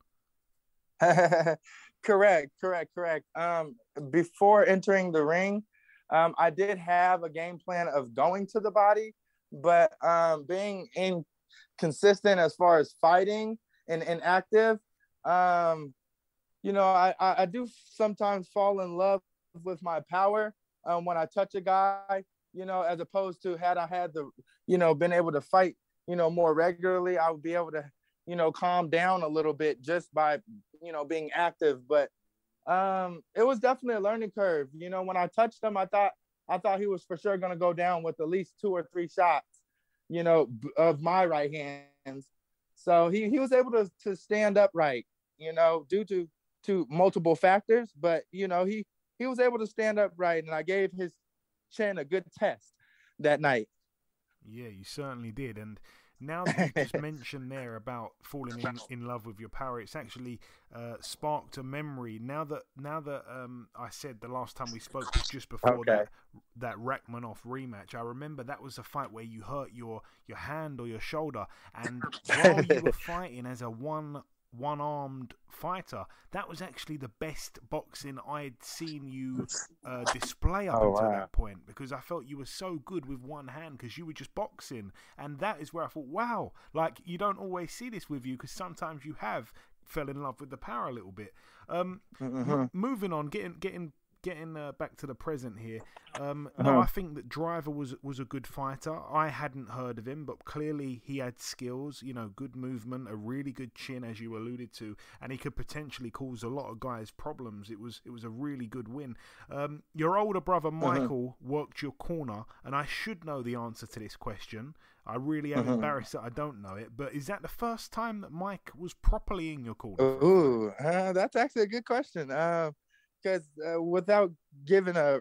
Correct. Before entering the ring, I did have a game plan of going to the body, but being inconsistent as far as fighting and inactive, I do sometimes fall in love with my power when I touch a guy, as opposed to had I had the, been able to fight, more regularly, I would be able to, calm down a little bit just by, being active. But it was definitely a learning curve. When I touched him, I thought he was for sure going to go down with at least 2 or 3 shots, of my right hands. So he was able to stand upright, due to multiple factors. But, he was able to stand upright, and I gave his chin a good test that night. Yeah, you certainly did. And now that you just mentioned there about falling in love with your power, it's actually sparked a memory. Now that I said the last time we spoke was just before that Rachmaninoff rematch, I remember that was a fight where you hurt your hand or your shoulder, and while you were fighting as a one-armed fighter, that was actually the best boxing I'd seen you display up until that point, because I felt you were so good with one hand because you were just boxing, and that is where I thought, wow, like, you don't always see this with you, because sometimes you have fell in love with the power a little bit. Moving on, getting back to the present here. No, I think that Driver was a good fighter. I hadn't heard of him, but clearly he had skills, good movement, a really good chin, as you alluded to, and he could potentially cause a lot of guys problems. It was a really good win. Your older brother Michael worked your corner, and I should know the answer to this question. I really am embarrassed that I don't know it, but is that the first time that Mike was properly in your corner? Ooh, that's actually a good question. Because without giving a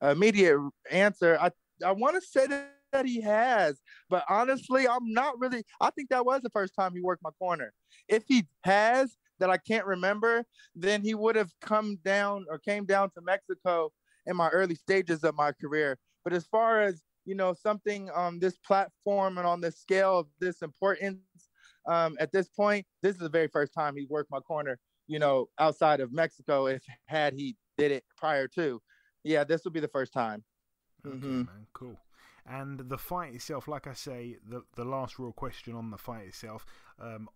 immediate answer, I want to say that he has, but honestly, I'm not really. I think that was the first time he worked my corner. If he has, that I can't remember, then he would have came down to Mexico in my early stages of my career. But as far as something on this platform and on this scale of this importance, at this point, this is the very first time he worked my corner, outside of Mexico. If he did it prior to, this will be the first time. Okay, man, cool. And the fight itself, like I say, the last real question on the fight itself,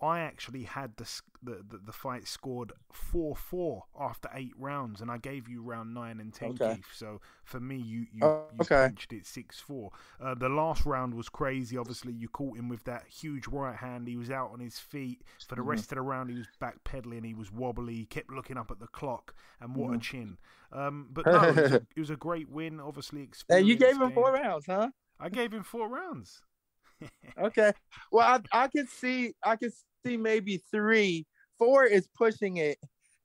I actually had the fight scored 4-4 after 8 rounds, and I gave you round 9 and 10, Keith. So for me, you clinched it 6-4. The last round was crazy. Obviously, you caught him with that huge right hand. He was out on his feet. For the rest of the round, he was backpedaling. He was wobbly. He kept looking up at the clock, and what a chin. But no, it was a great win. Obviously, and you gave him 4 rounds, huh? I gave him 4 rounds. Okay. Well, I could see maybe 3. 4 is pushing it,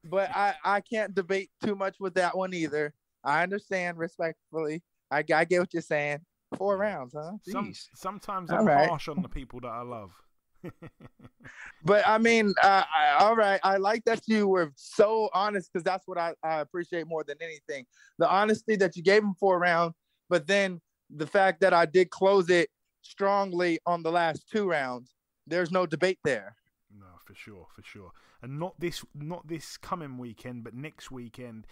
but I can't debate too much with that one either. I understand respectfully. I get what you're saying. 4 rounds, huh? Sometimes I'm harsh on the people that I love. But I mean, all right. I like that you were so honest, because that's what I appreciate more than anything. The honesty that you gave him 4 rounds, but then the fact that I did close it strongly on the last 2 rounds. There's no debate there. No, for sure. And not this coming weekend, but next weekend.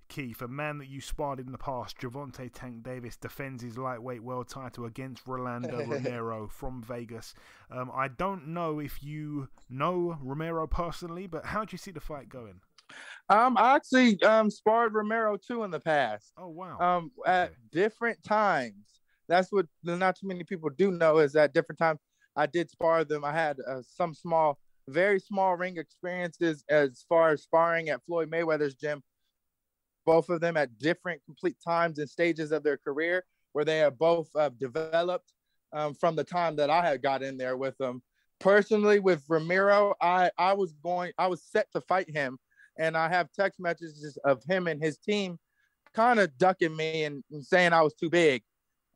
Keith, a man that you sparred in the past, Gervonta Tank Davis, defends his lightweight world title against Rolando Romero from Vegas. I don't know if you know Romero personally, but how do you see the fight going? I actually sparred Romero too in the past. Oh, wow. At different times. That's what not too many people do know, is at different times I did spar them. I had some very small ring experiences as far as sparring at Floyd Mayweather's gym. Both of them at different complete times and stages of their career, where they have both developed from the time that I had got in there with them. Personally, with Romero, I was set to fight him, and I have text messages of him and his team kind of ducking me and saying I was too big,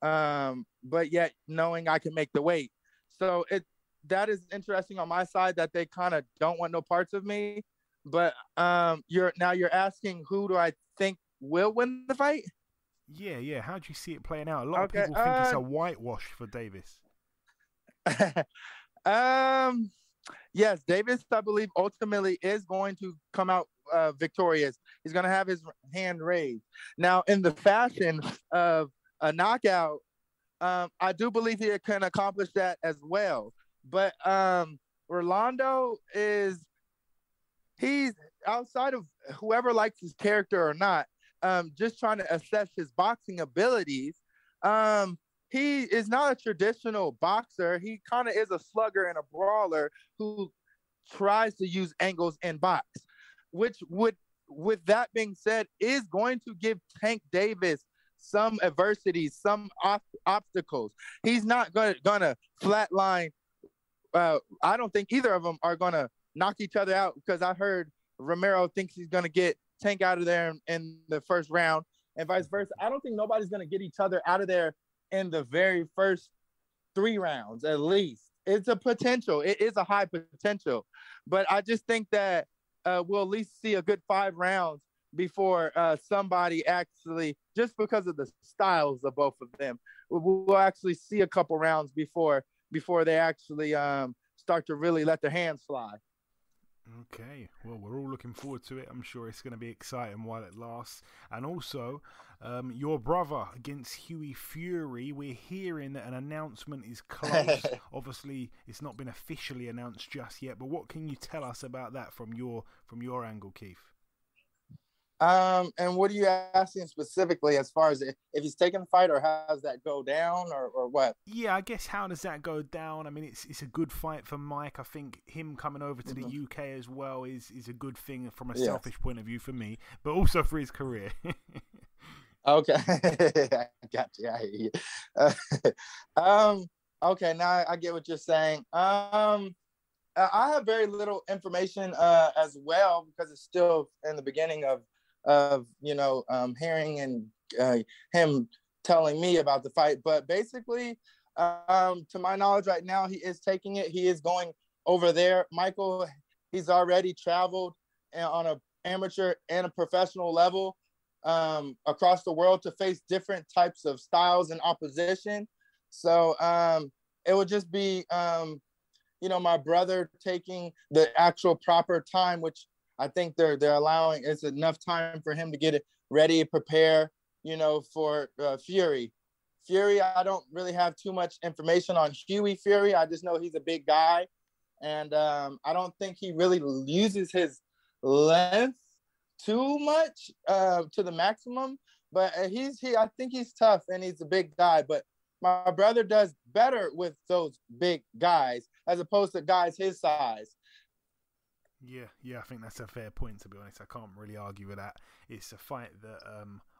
but yet knowing I can make the weight. So that is interesting on my side, that they kind of don't want no parts of me. But you're asking, who do I think will win the fight? Yeah. How do you see it playing out? A lot of people think it's a whitewash for Davis. Yes, Davis, I believe, ultimately is going to come out victorious. He's going to have his hand raised. Now, in the fashion of a knockout, I do believe he can accomplish that as well. But Rolando he's outside of whoever likes his character or not, just trying to assess his boxing abilities. He is not a traditional boxer. He kind of is a slugger and a brawler who tries to use angles in box, which with that being said, is going to give Tank Davis some adversities, some obstacles. He's not gonna flatline. I don't think either of them are gonna knock each other out, because I heard Romero thinks he's gonna get Tank out of there in the first round, and vice versa. I don't think nobody's gonna get each other out of there in the very first 3 rounds, at least. It's a potential. It is a high potential. But I just think that we'll at least see a good 5 rounds before somebody actually, just because of the styles of both of them, we'll actually see a couple rounds before they actually start to really let their hands fly. Okay, well, we're all looking forward to it. I'm sure it's going to be exciting while it lasts. And also, your brother against Hughie Fury, we're hearing that an announcement is close. Obviously, it's not been officially announced just yet, but what can you tell us about that from your angle, Keith? And what are you asking specifically, as far as if he's taking the fight, or how does that go down, or what? Yeah, I guess, how does that go down? I mean, it's a good fight for Mike. I think him coming over to the UK as well is a good thing from a selfish point of view for me, but also for his career. Okay. I got you. I hear you. Okay, now I get what you're saying. I have very little information as well, because it's still in the beginning of hearing and him telling me about the fight. But basically, to my knowledge right now, he is taking it. He is going over there. Michael, he's already traveled on an amateur and a professional level across the world to face different types of styles and opposition. So it would just be, my brother taking the actual proper time, which I think they're allowing. It's enough time for him to get it ready, prepare, for Fury. Fury, I don't really have too much information on Hughie Fury. I just know he's a big guy, and I don't think he really uses his length too much to the maximum. But I think he's tough, and he's a big guy. But my brother does better with those big guys as opposed to guys his size. Yeah, I think that's a fair point, to be honest. I can't really argue with that. It's a fight that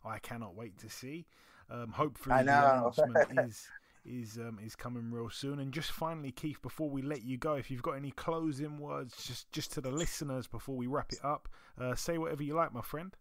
I cannot wait to see. Hopefully the announcement is coming real soon. And just finally, Keith, before we let you go, if you've got any closing words just to the listeners before we wrap it up, say whatever you like, my friend.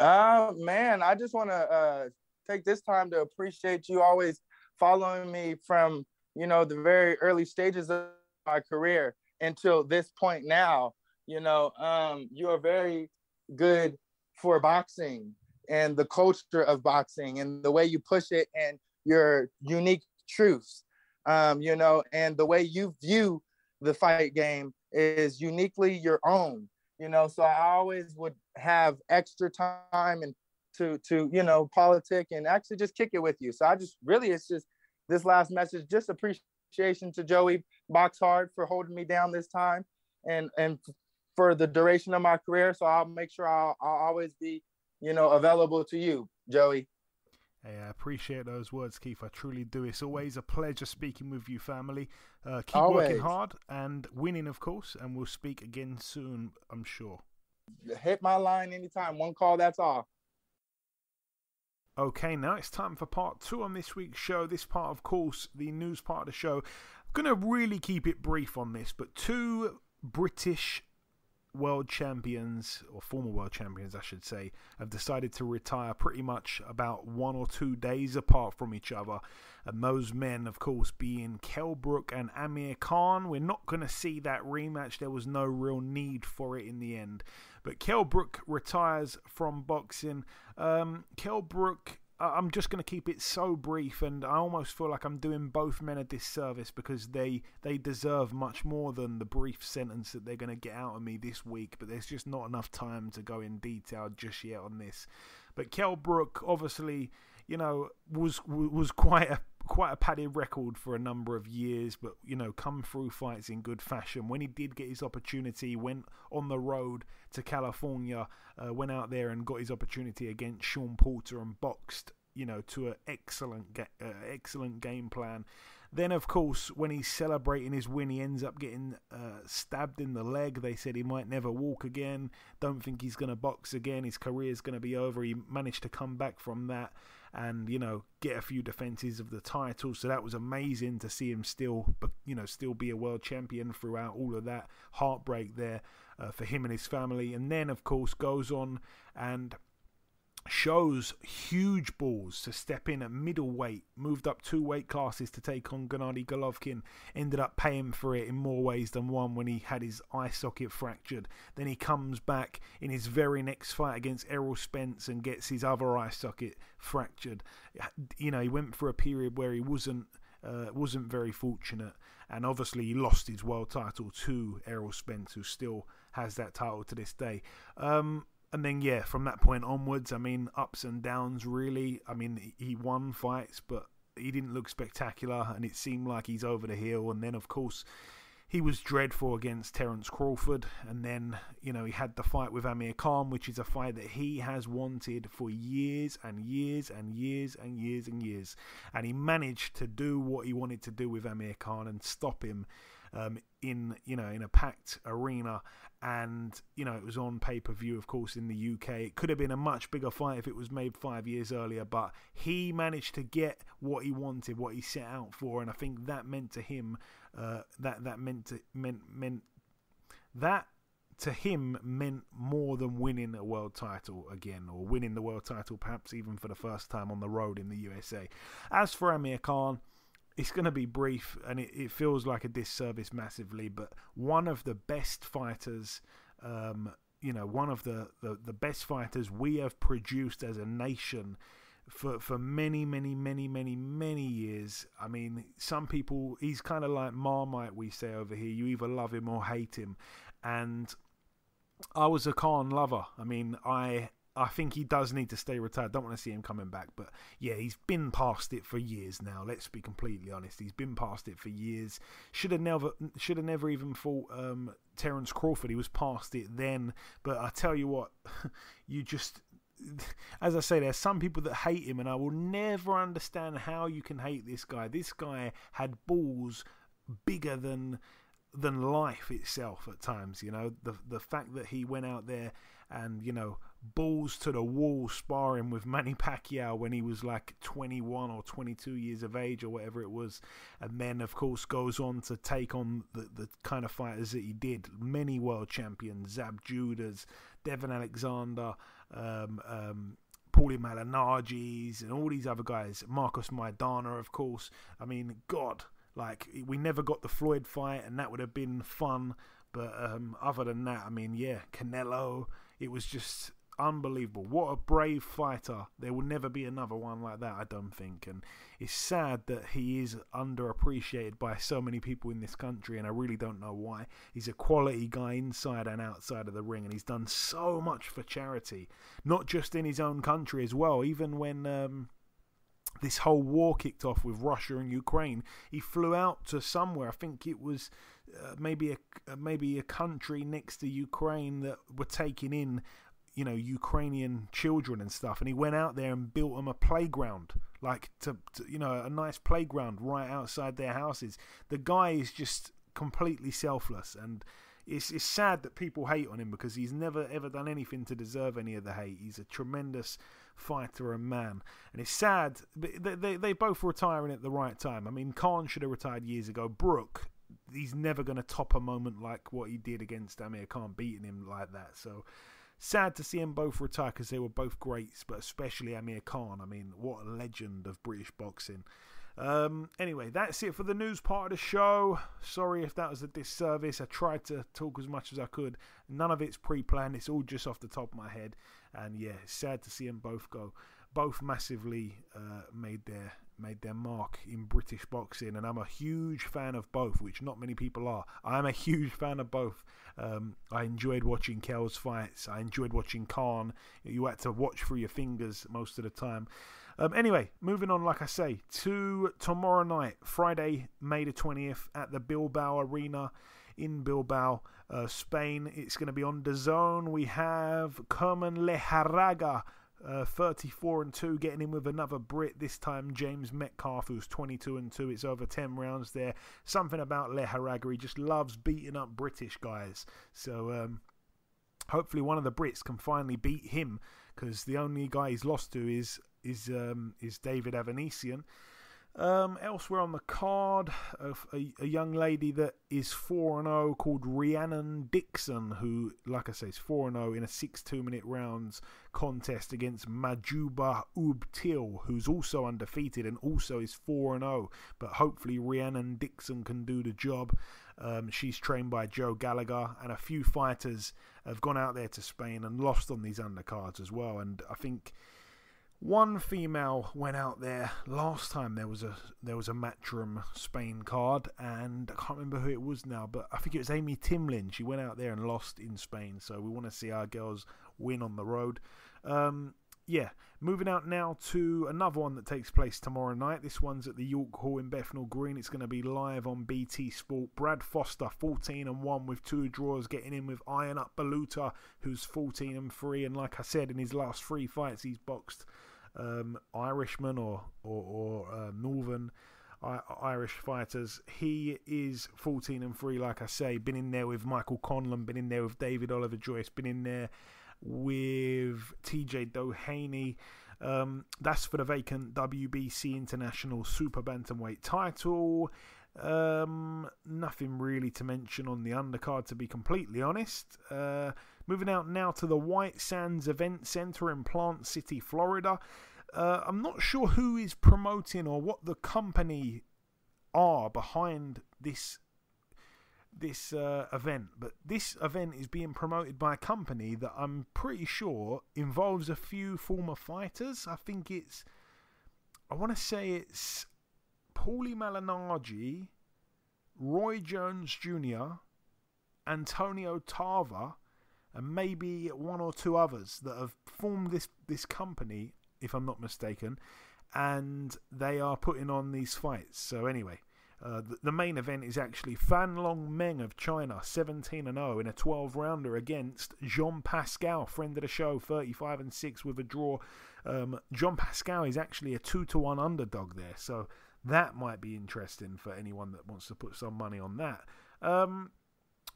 Man, I just want to take this time to appreciate you always following me from, the very early stages of my career until this point now. You are very good for boxing and the culture of boxing and the way you push it and your unique truths, and the way you view the fight game is uniquely your own. So I always would have extra time and to politic and actually just kick it with you. So it's just this last message, just appreciation to Joey BoxHard for holding me down this time and for the duration of my career. So I'll make sure I'll always be, available to you, Joey. Hey, I appreciate those words, Keith. I truly do. It's always a pleasure speaking with you, family. Keep working hard and winning, of course, and we'll speak again soon, I'm sure. Hit my line anytime. One call, that's all. Okay, now it's time for part 2 on this week's show. This part, of course, the news part of the show. I'm going to really keep it brief on this, but 2 British world champions, or former world champions I should say, have decided to retire pretty much about 1 or 2 days apart from each other, and those men of course being Kell Brook and Amir Khan. We're not going to see that rematch. There was no real need for it in the end, but Kell Brook retires from boxing. Kell Brook, I'm just going to keep it so brief, and I almost feel like I'm doing both men a disservice because they deserve much more than the brief sentence that they're going to get out of me this week, but there's just not enough time to go in detail just yet on this. But Kell Brook, obviously, was quite a padded record for a number of years, but come through fights in good fashion. When he did get his opportunity, went on the road to California, went out there and got his opportunity against Sean Porter and boxed, to an excellent game plan. Then, of course, when he's celebrating his win, he ends up getting stabbed in the leg. They said he might never walk again. Don't think he's going to box again. His career's going to be over. He managed to come back from that and, get a few defenses of the title. So that was amazing to see him still be a world champion throughout all of that heartbreak there for him and his family. And then, of course, goes on and shows huge balls to step in at middleweight, moved up 2 weight classes to take on Gennady Golovkin, ended up paying for it in more ways than one when he had his eye socket fractured. Then he comes back in his very next fight against Errol Spence and gets his other eye socket fractured. He went for a period where he wasn't very fortunate, and obviously he lost his world title to Errol Spence, who still has that title to this day. And then, from that point onwards, ups and downs, really. He won fights, but he didn't look spectacular, and it seemed like he's over the hill. And then, of course, he was dreadful against Terence Crawford. And then, he had the fight with Amir Khan, which is a fight that he has wanted for years and years and years and years and years. And he managed to do what he wanted to do with Amir Khan and stop him in a packed arena. And it was on pay-per-view, of course, in the UK. It could have been a much bigger fight if it was made 5 years earlier, but he managed to get what he wanted, what he set out for, and I think that meant to him meant more than winning a world title again, or winning the world title perhaps even for the first time on the road in the USA. As for Amir Khan, it's going to be brief, and it feels like a disservice massively, but one of the best fighters, one of the best fighters we have produced as a nation for many, many, many, many, many years. Some people, he's kind of like Marmite, we say over here. You either love him or hate him. And I was a Khan lover. I think he does need to stay retired. Don't want to see him coming back. But yeah, he's been past it for years now. Let's be completely honest. He's been past it for years. Should have never even fought Terence Crawford. He was past it then. But I tell you what, as I say, there's some people that hate him, and I will never understand how you can hate this guy. This guy had balls bigger than life itself at times. The fact that he went out there and balls to the wall sparring with Manny Pacquiao when he was like 21 or 22 years of age or whatever it was, and then of course goes on to take on the kind of fighters that he did, many world champions, Zab Judas, Devin Alexander, Paulie Malignaggi, and all these other guys, Marcos Maidana, of course. God, like, we never got the Floyd fight, and that would have been fun, but other than that, Canelo, it was just unbelievable. What a brave fighter. There will never be another one like that, I don't think. And it's sad that he is underappreciated by so many people in this country, and I really don't know why. He's a quality guy inside and outside of the ring, and he's done so much for charity, not just in his own country as well. Even when this whole war kicked off with Russia and Ukraine, he flew out to somewhere. I think it was maybe a country next to Ukraine that were taking in, Ukrainian children and stuff, and he went out there and built them a playground, like to a nice playground right outside their houses. The guy is just completely selfless, and it's sad that people hate on him because he's never ever done anything to deserve any of the hate. He's a tremendous fighter and man, and it's sad they both retiring at the right time. I mean, Khan should have retired years ago. Brook, he's never going to top a moment like what he did against Amir Khan, beating him like that. So sad to see them both retire because they were both greats, but especially Amir Khan. I mean, what a legend of British boxing. Anyway, that's it for the news part of the show. Sorry if that was a disservice. I tried to talk as much as I could. None of it's pre-planned. It's all just off the top of my head. And yeah, it's sad to see them both go. Both massively made their mark in British boxing, and I'm a huge fan of both, which not many people are. I'm a huge fan of both. I enjoyed watching Kel's fights. I enjoyed watching Khan. You had to watch through your fingers most of the time. Anyway, moving on, like I say, to tomorrow night, Friday, May the 20th, at the Bilbao Arena in Bilbao, Spain. It's going to be on DAZN. We have Kerman Leharaga, 34-2, getting in with another Brit, this time James Metcalf, who's 22-2. It's over 10 rounds there. Something about Leharaga, he just loves beating up British guys. So hopefully one of the Brits can finally beat him, because the only guy he's lost to is David Avanesian. Elsewhere on the card, a young lady that is 4-0 called Rhiannon Dixon, who, like I say, is 4-0 in a 6 2-minute rounds contest against Majuba Ubtil, who's also undefeated and also is 4-0. But hopefully Rhiannon Dixon can do the job. She's trained by Joe Gallagher, and a few fighters have gone out there to Spain and lost on these undercards as well. And I think one female went out there last time there was a Matchroom Spain card, and I can't remember who it was now, but I think it was Amy Timlin. She went out there and lost in Spain, so we want to see our girls win on the road. Moving out now to another one that takes place tomorrow night. This one's at the York Hall in Bethnal Green. It's going to be live on BT Sport. Brad Foster, 14-1 with 2 draws, getting in with Iron Up Baluta, who's 14-3, and like I said, in his last 3 fights, he's boxed Irishmen or Northern Irish fighters. He is 14-3, like I say. Been in there with Michael Conlon, been in there with David Oliver Joyce, been in there with TJ Doheny. That's for the vacant WBC International Super Bantamweight title. Nothing really to mention on the undercard, to be completely honest. Moving out now to the White Sands Event Center in Plant City, Florida. I'm not sure who is promoting or what the company are behind this event, but this event is being promoted by a company that I'm pretty sure involves a few former fighters. I want to say it's Paulie Malignaggi, Roy Jones Jr., Antonio Tarver, and maybe 1 or 2 others that have formed this company, if I'm not mistaken, and they are putting on these fights. So anyway, the main event is actually Fan Long Meng of China, 17-0 in a 12-rounder against Jean Pascal, friend of the show, 35-6 with a draw. Jean Pascal is actually a 2-1 underdog there, so that might be interesting for anyone that wants to put some money on that.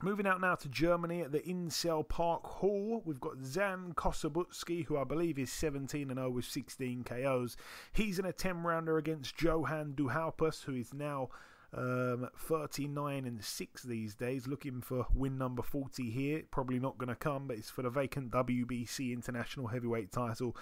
Moving out now to Germany at the Incel Park Hall, we've got Zan Kosabutsky, who I believe is 17-0 with 16 KOs. He's in a 10-rounder against Johan Duhaupas, who is now 39-6 these days, looking for win number 40 here. Probably not going to come, but it's for the vacant WBC International Heavyweight title.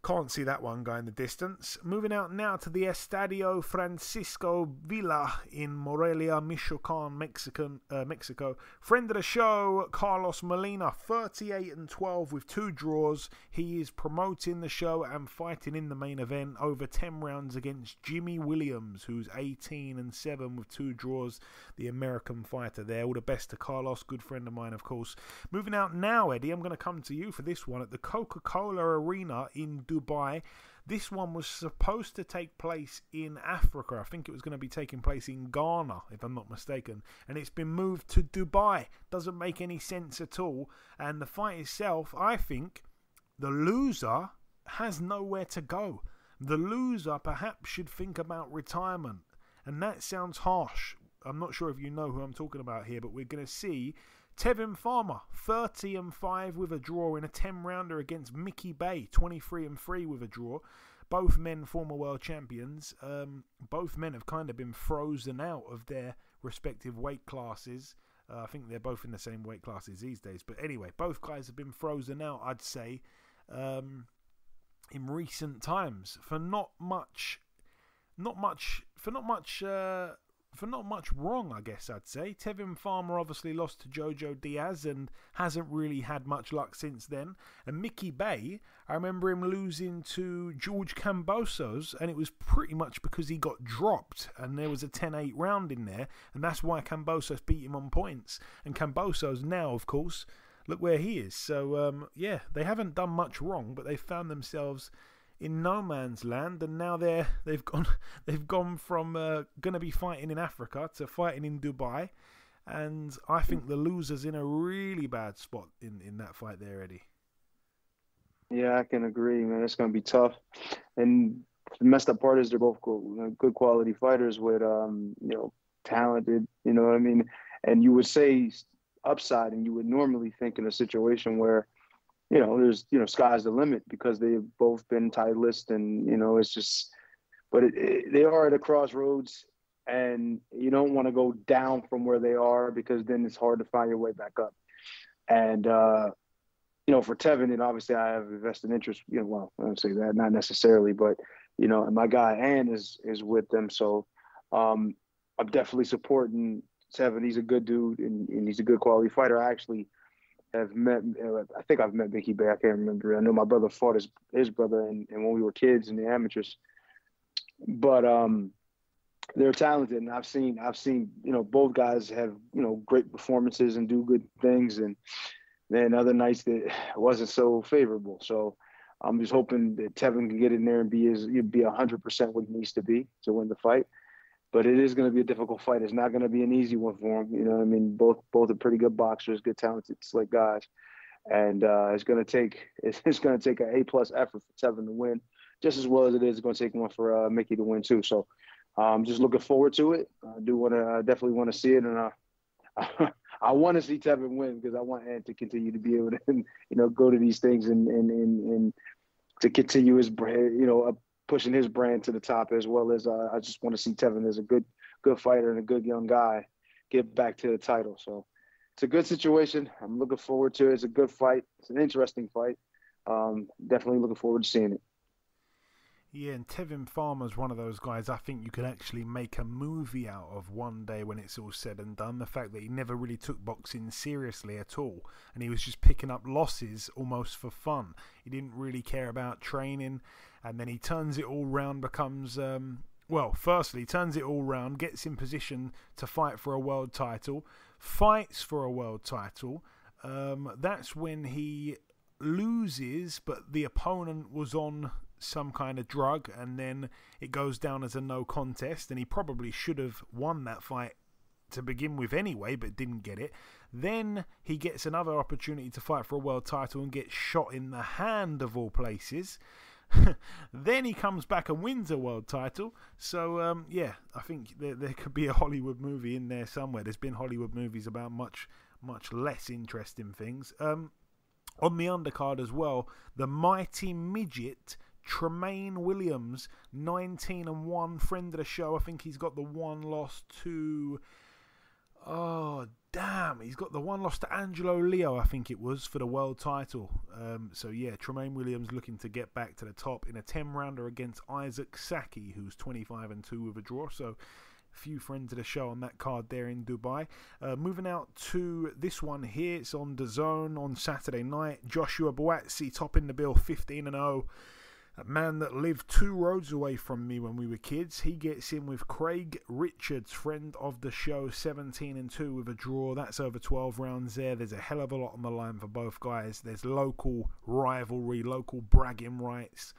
Can't see that one going the distance. Moving out now to the Estadio Francisco Villa in Morelia, Michoacan, Mexico. Friend of the show, Carlos Molina, 38-12 with 2 draws. He is promoting the show and fighting in the main event over 10 rounds against Jimmy Williams, who's 18-7 with 2 draws. The American fighter there. All the best to Carlos, good friend of mine, of course. Moving out now, Eddie, I'm going to come to you for this one at the Coca-Cola Arena in Dubai. This one was supposed to take place in Africa. I think it was going to be taking place in Ghana, if I'm not mistaken. And it's been moved to Dubai. Doesn't make any sense at all. And the fight itself, I think the loser has nowhere to go. The loser perhaps should think about retirement. And that sounds harsh. I'm not sure if you know who I'm talking about here, but we're going to see Tevin Farmer, 30-5 with a draw in a 10-rounder against Mickey Bay, 23-3 with a draw. Both men former world champions. Both men have kind of been frozen out of their respective weight classes. I think they're both in the same weight classes these days. But anyway, both guys have been frozen out, I'd say, in recent times for not much wrong, I guess I'd say. Tevin Farmer obviously lost to Jojo Diaz and hasn't really had much luck since then. And Mickey Bay, I remember him losing to George Kambosos, and it was pretty much because he got dropped and there was a 10-8 round in there, and that's why Kambosos beat him on points. And Kambosos now, of course, look where he is. So, yeah, they haven't done much wrong, but they've found themselves in no man's land, and now they've gone from going to be fighting in Africa to fighting in Dubai, and I think the loser's in a really bad spot in that fight there, Eddie. Yeah, I can agree, man. It's going to be tough, and the messed up part is they're both good quality fighters with talented, you know what I mean. And you would say upside, and you would normally think in a situation where, there's, sky's the limit because they've both been titleist, and, it's just, but they are at a crossroads, and you don't want to go down from where they are because then it's hard to find your way back up. And, for Tevin, and obviously I have a vested interest, well, I don't say that, not necessarily, but, and my guy, Ann, is with them. So I'm definitely supporting Tevin. He's a good dude, and he's a good quality fighter. I actually have met, I think I've met Mickey Bay. I can't remember. I know my brother fought his brother and when we were kids in the amateurs. But they're talented, and I've seen both guys have great performances and do good things, and then other nights that wasn't so favorable. So I'm just hoping that Tevin can get in there and be 100% what he needs to be to win the fight. But it is going to be a difficult fight. It's not going to be an easy one for him. You know what I mean? Both are pretty good boxers, good, talented, slick guys. And it's going to take an A+ effort for Tevin to win, just as well as it is going to take one for Mickey to win too. So I'm just looking forward to it. I definitely want to see it, and I want to see Tevin win because I want Ant to continue to be able to go to these things and to continue his brand, pushing his brand to the top, as well as I just want to see Tevin as a good fighter and a good young guy get back to the title. So it's a good situation. I'm looking forward to it. It's a good fight. It's an interesting fight. Definitely looking forward to seeing it. Yeah, and Tevin Farmer's one of those guys I think you could actually make a movie out of one day when it's all said and done. The fact that he never really took boxing seriously at all, and he was just picking up losses almost for fun. He didn't really care about training, and then he turns it all round, becomes, firstly, turns it all round, gets in position to fight for a world title, fights for a world title. That's when he loses, but the opponent was on some kind of drug, and then it goes down as a no contest, and he probably should have won that fight to begin with anyway, but didn't get it. Then he gets another opportunity to fight for a world title and gets shot in the hand, of all places. Then he comes back and wins a world title. So I think there could be a Hollywood movie in there somewhere. There's been Hollywood movies about much less interesting things. On the undercard as well, the mighty midget Tremaine Williams, 19-1, friend of the show. I think he's got the one loss to Oh, damn. He's got the one loss to Angelo Leo, I think it was, for the world title. So, yeah, Tremaine Williams looking to get back to the top in a 10-rounder against Isaac Saki, who's 25-2 with a draw. So, a few friends of the show on that card there in Dubai. Moving out to this one here. It's on DAZN on Saturday night. Joshua Buatsi topping the bill, 15-0. A man that lived 2 roads away from me when we were kids. He gets in with Craig Richards, friend of the show, 17-2 with a draw. That's over 12 rounds there. There's a hell of a lot on the line for both guys. There's local rivalry, local bragging rights.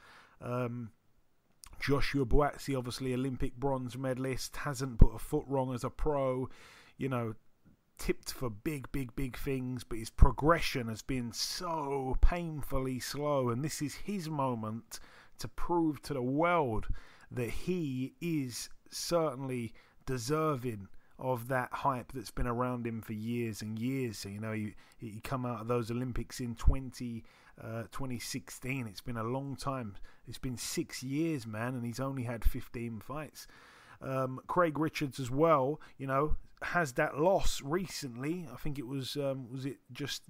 Joshua Buatsi, obviously Olympic bronze medalist, hasn't put a foot wrong as a pro. You know, tipped for big things, but his progression has been so painfully slow, and this is his moment to prove to the world that he is certainly deserving of that hype that's been around him for years and years. So, you know, he come out of those Olympics in 2016. It's been a long time. It's been 6 years, man, and he's only had 15 fights. Craig Richards as well, you know, has that loss recently. I think it was it just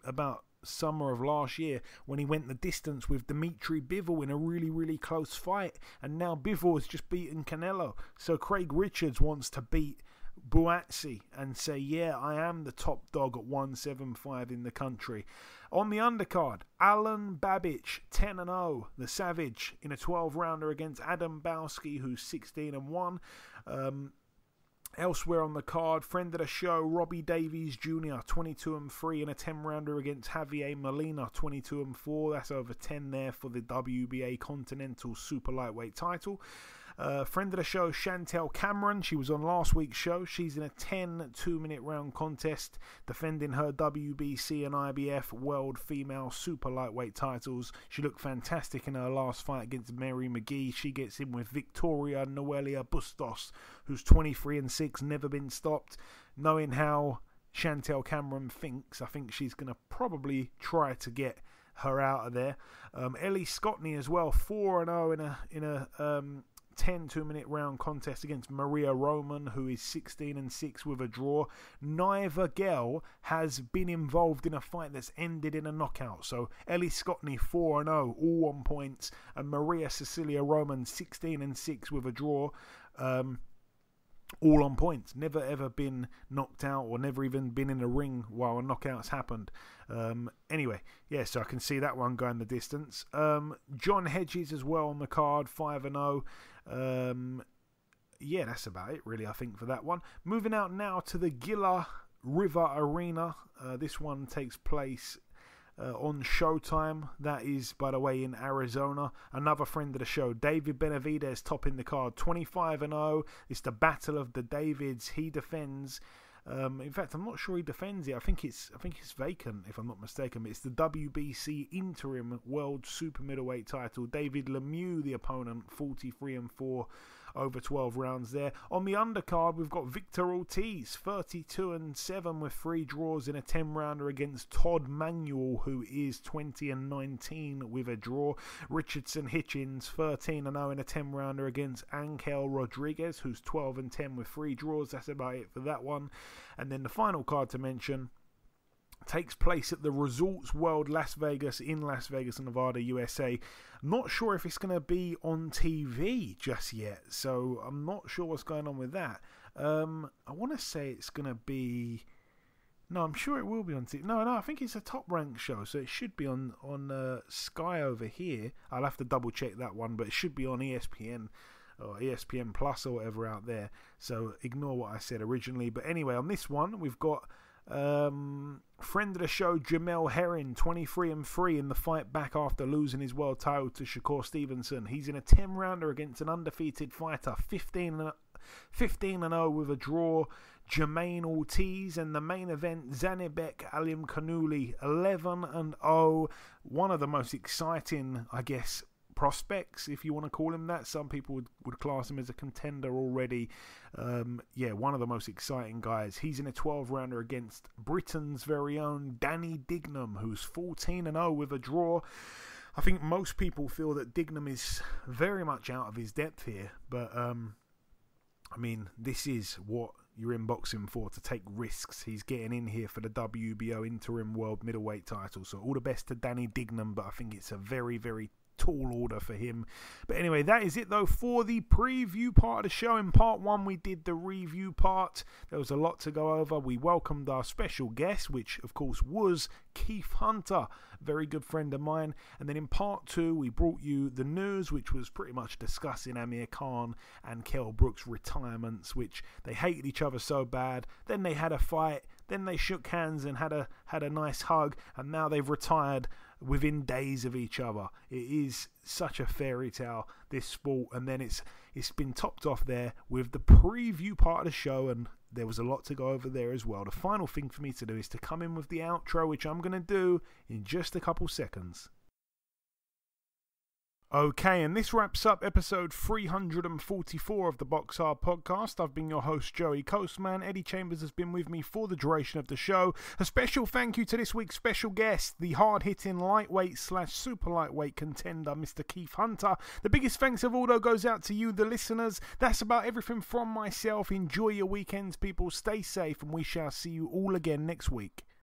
about summer of last year when he went the distance with Dimitri Bivol in a really close fight, and now Bivol has just beaten Canelo. So Craig Richards wants to beat Buatsi and say, yeah, I am the top dog at 175 in the country. On the undercard, Alan Babich, 10-0, the Savage, in a 12-rounder against Adam Bowski, who's 16-1. Elsewhere on the card, friend of the show, Robbie Davies Jr., 22-3 in a 10-rounder against Javier Molina, 22-4. That's over 10 there for the WBA Continental Super Lightweight title. Friend of the show, Chantel Cameron. She was on last week's show. She's in a 10 2-minute round contest, defending her WBC and IBF World Female Super Lightweight titles. She looked fantastic in her last fight against Mary McGee. She gets in with Victoria Noelia Bustos, who's 23-6, never been stopped. Knowing how Chantel Cameron thinks, I think she's going to probably try to get her out of there. Ellie Scottney as well, 4-0 in a 10 2-minute round contest against Maria Roman, who is 16-6 with a draw. Neither girl has been involved in a fight that's ended in a knockout. So Ellie Scottney 4-0, all on points, and Maria Cecilia Roman 16-6 with a draw. All on points. Never ever been knocked out, or never even been in a ring while a knockout's happened. Anyway, yeah, so I can see that one going the distance. John Hedges as well on the card, 5-0. Yeah, that's about it really, I think, for that one. Moving out now to the Gila River Arena. This one takes place on Showtime. That is, by the way, in Arizona. Another friend of the show, David Benavidez, topping the card, 25-0. It's the Battle of the Davids. He defends. In fact, I'm not sure he defends it. I think it's vacant, if I'm not mistaken. But it's the WBC Interim World Super Middleweight title. David Lemieux, the opponent, 43-4 over 12 rounds there. On the undercard, we've got Victor Ortiz, 32-7 with 3 draws in a 10-rounder against Todd Manuel, who is 20-19 with a draw. Richardson Hitchens, 13-0 in a 10-rounder against Angel Rodriguez, who's 12-10 with 3 draws. That's about it for that one. And then the final card to mention takes place at the Resorts World Las Vegas in Las Vegas, Nevada, USA. Not sure if it's going to be on TV just yet, so I'm not sure what's going on with that. I want to say it's going to be... No, I'm sure it will be on TV. No, I think it's a top-ranked show, so it should be on Sky over here. I'll have to double-check that one, but it should be on ESPN or ESPN Plus or whatever out there. So ignore what I said originally. But anyway, on this one, we've got... friend of the show, Jamel Herring, 23-3 in the fight back after losing his world title to Shakur Stevenson. He's in a 10-rounder against an undefeated fighter, 15-0 with a draw, Jermaine Ortiz. And the main event, Zanibek Alim Kanuli, 11-0. One of the most exciting, I guess, prospects, if you want to call him that. Some people would class him as a contender already. Yeah, one of the most exciting guys. He's in a 12-rounder against Britain's very own Danny Dignam, who's 14-0 with a draw. I think most people feel that Dignam is very much out of his depth here, but I mean, this is what you're in boxing for, to take risks. He's getting in here for the WBO interim world middleweight title. So all the best to Danny Dignam, but I think it's a very, very tall order for him. But anyway, that is it though for the preview part of the show. In part one, we did the review part. There was a lot to go over. We welcomed our special guest, which of course was Keith Hunter, very good friend of mine. And then in part two, we brought you the news, which was pretty much discussing Amir Khan and Kell Brook's retirements, which they hated each other so bad. Then they had a fight. Then they shook hands and had a nice hug, and now they've retired within days of each other. It is such a fairy tale, this sport, and then it's been topped off there with the preview part of the show, and there was a lot to go over there as well. The final thing for me to do is to come in with the outro, which I'm going to do in just a couple seconds. Okay, and this wraps up episode 344 of the BoxHard Podcast. I've been your host, Joey Coastman. Eddie Chambers has been with me for the duration of the show. A special thank you to this week's special guest, the hard-hitting lightweight/super lightweight contender, Mr. Keith Hunter. The biggest thanks of all, though, goes out to you, the listeners. That's about everything from myself. Enjoy your weekends, people. Stay safe, and we shall see you all again next week.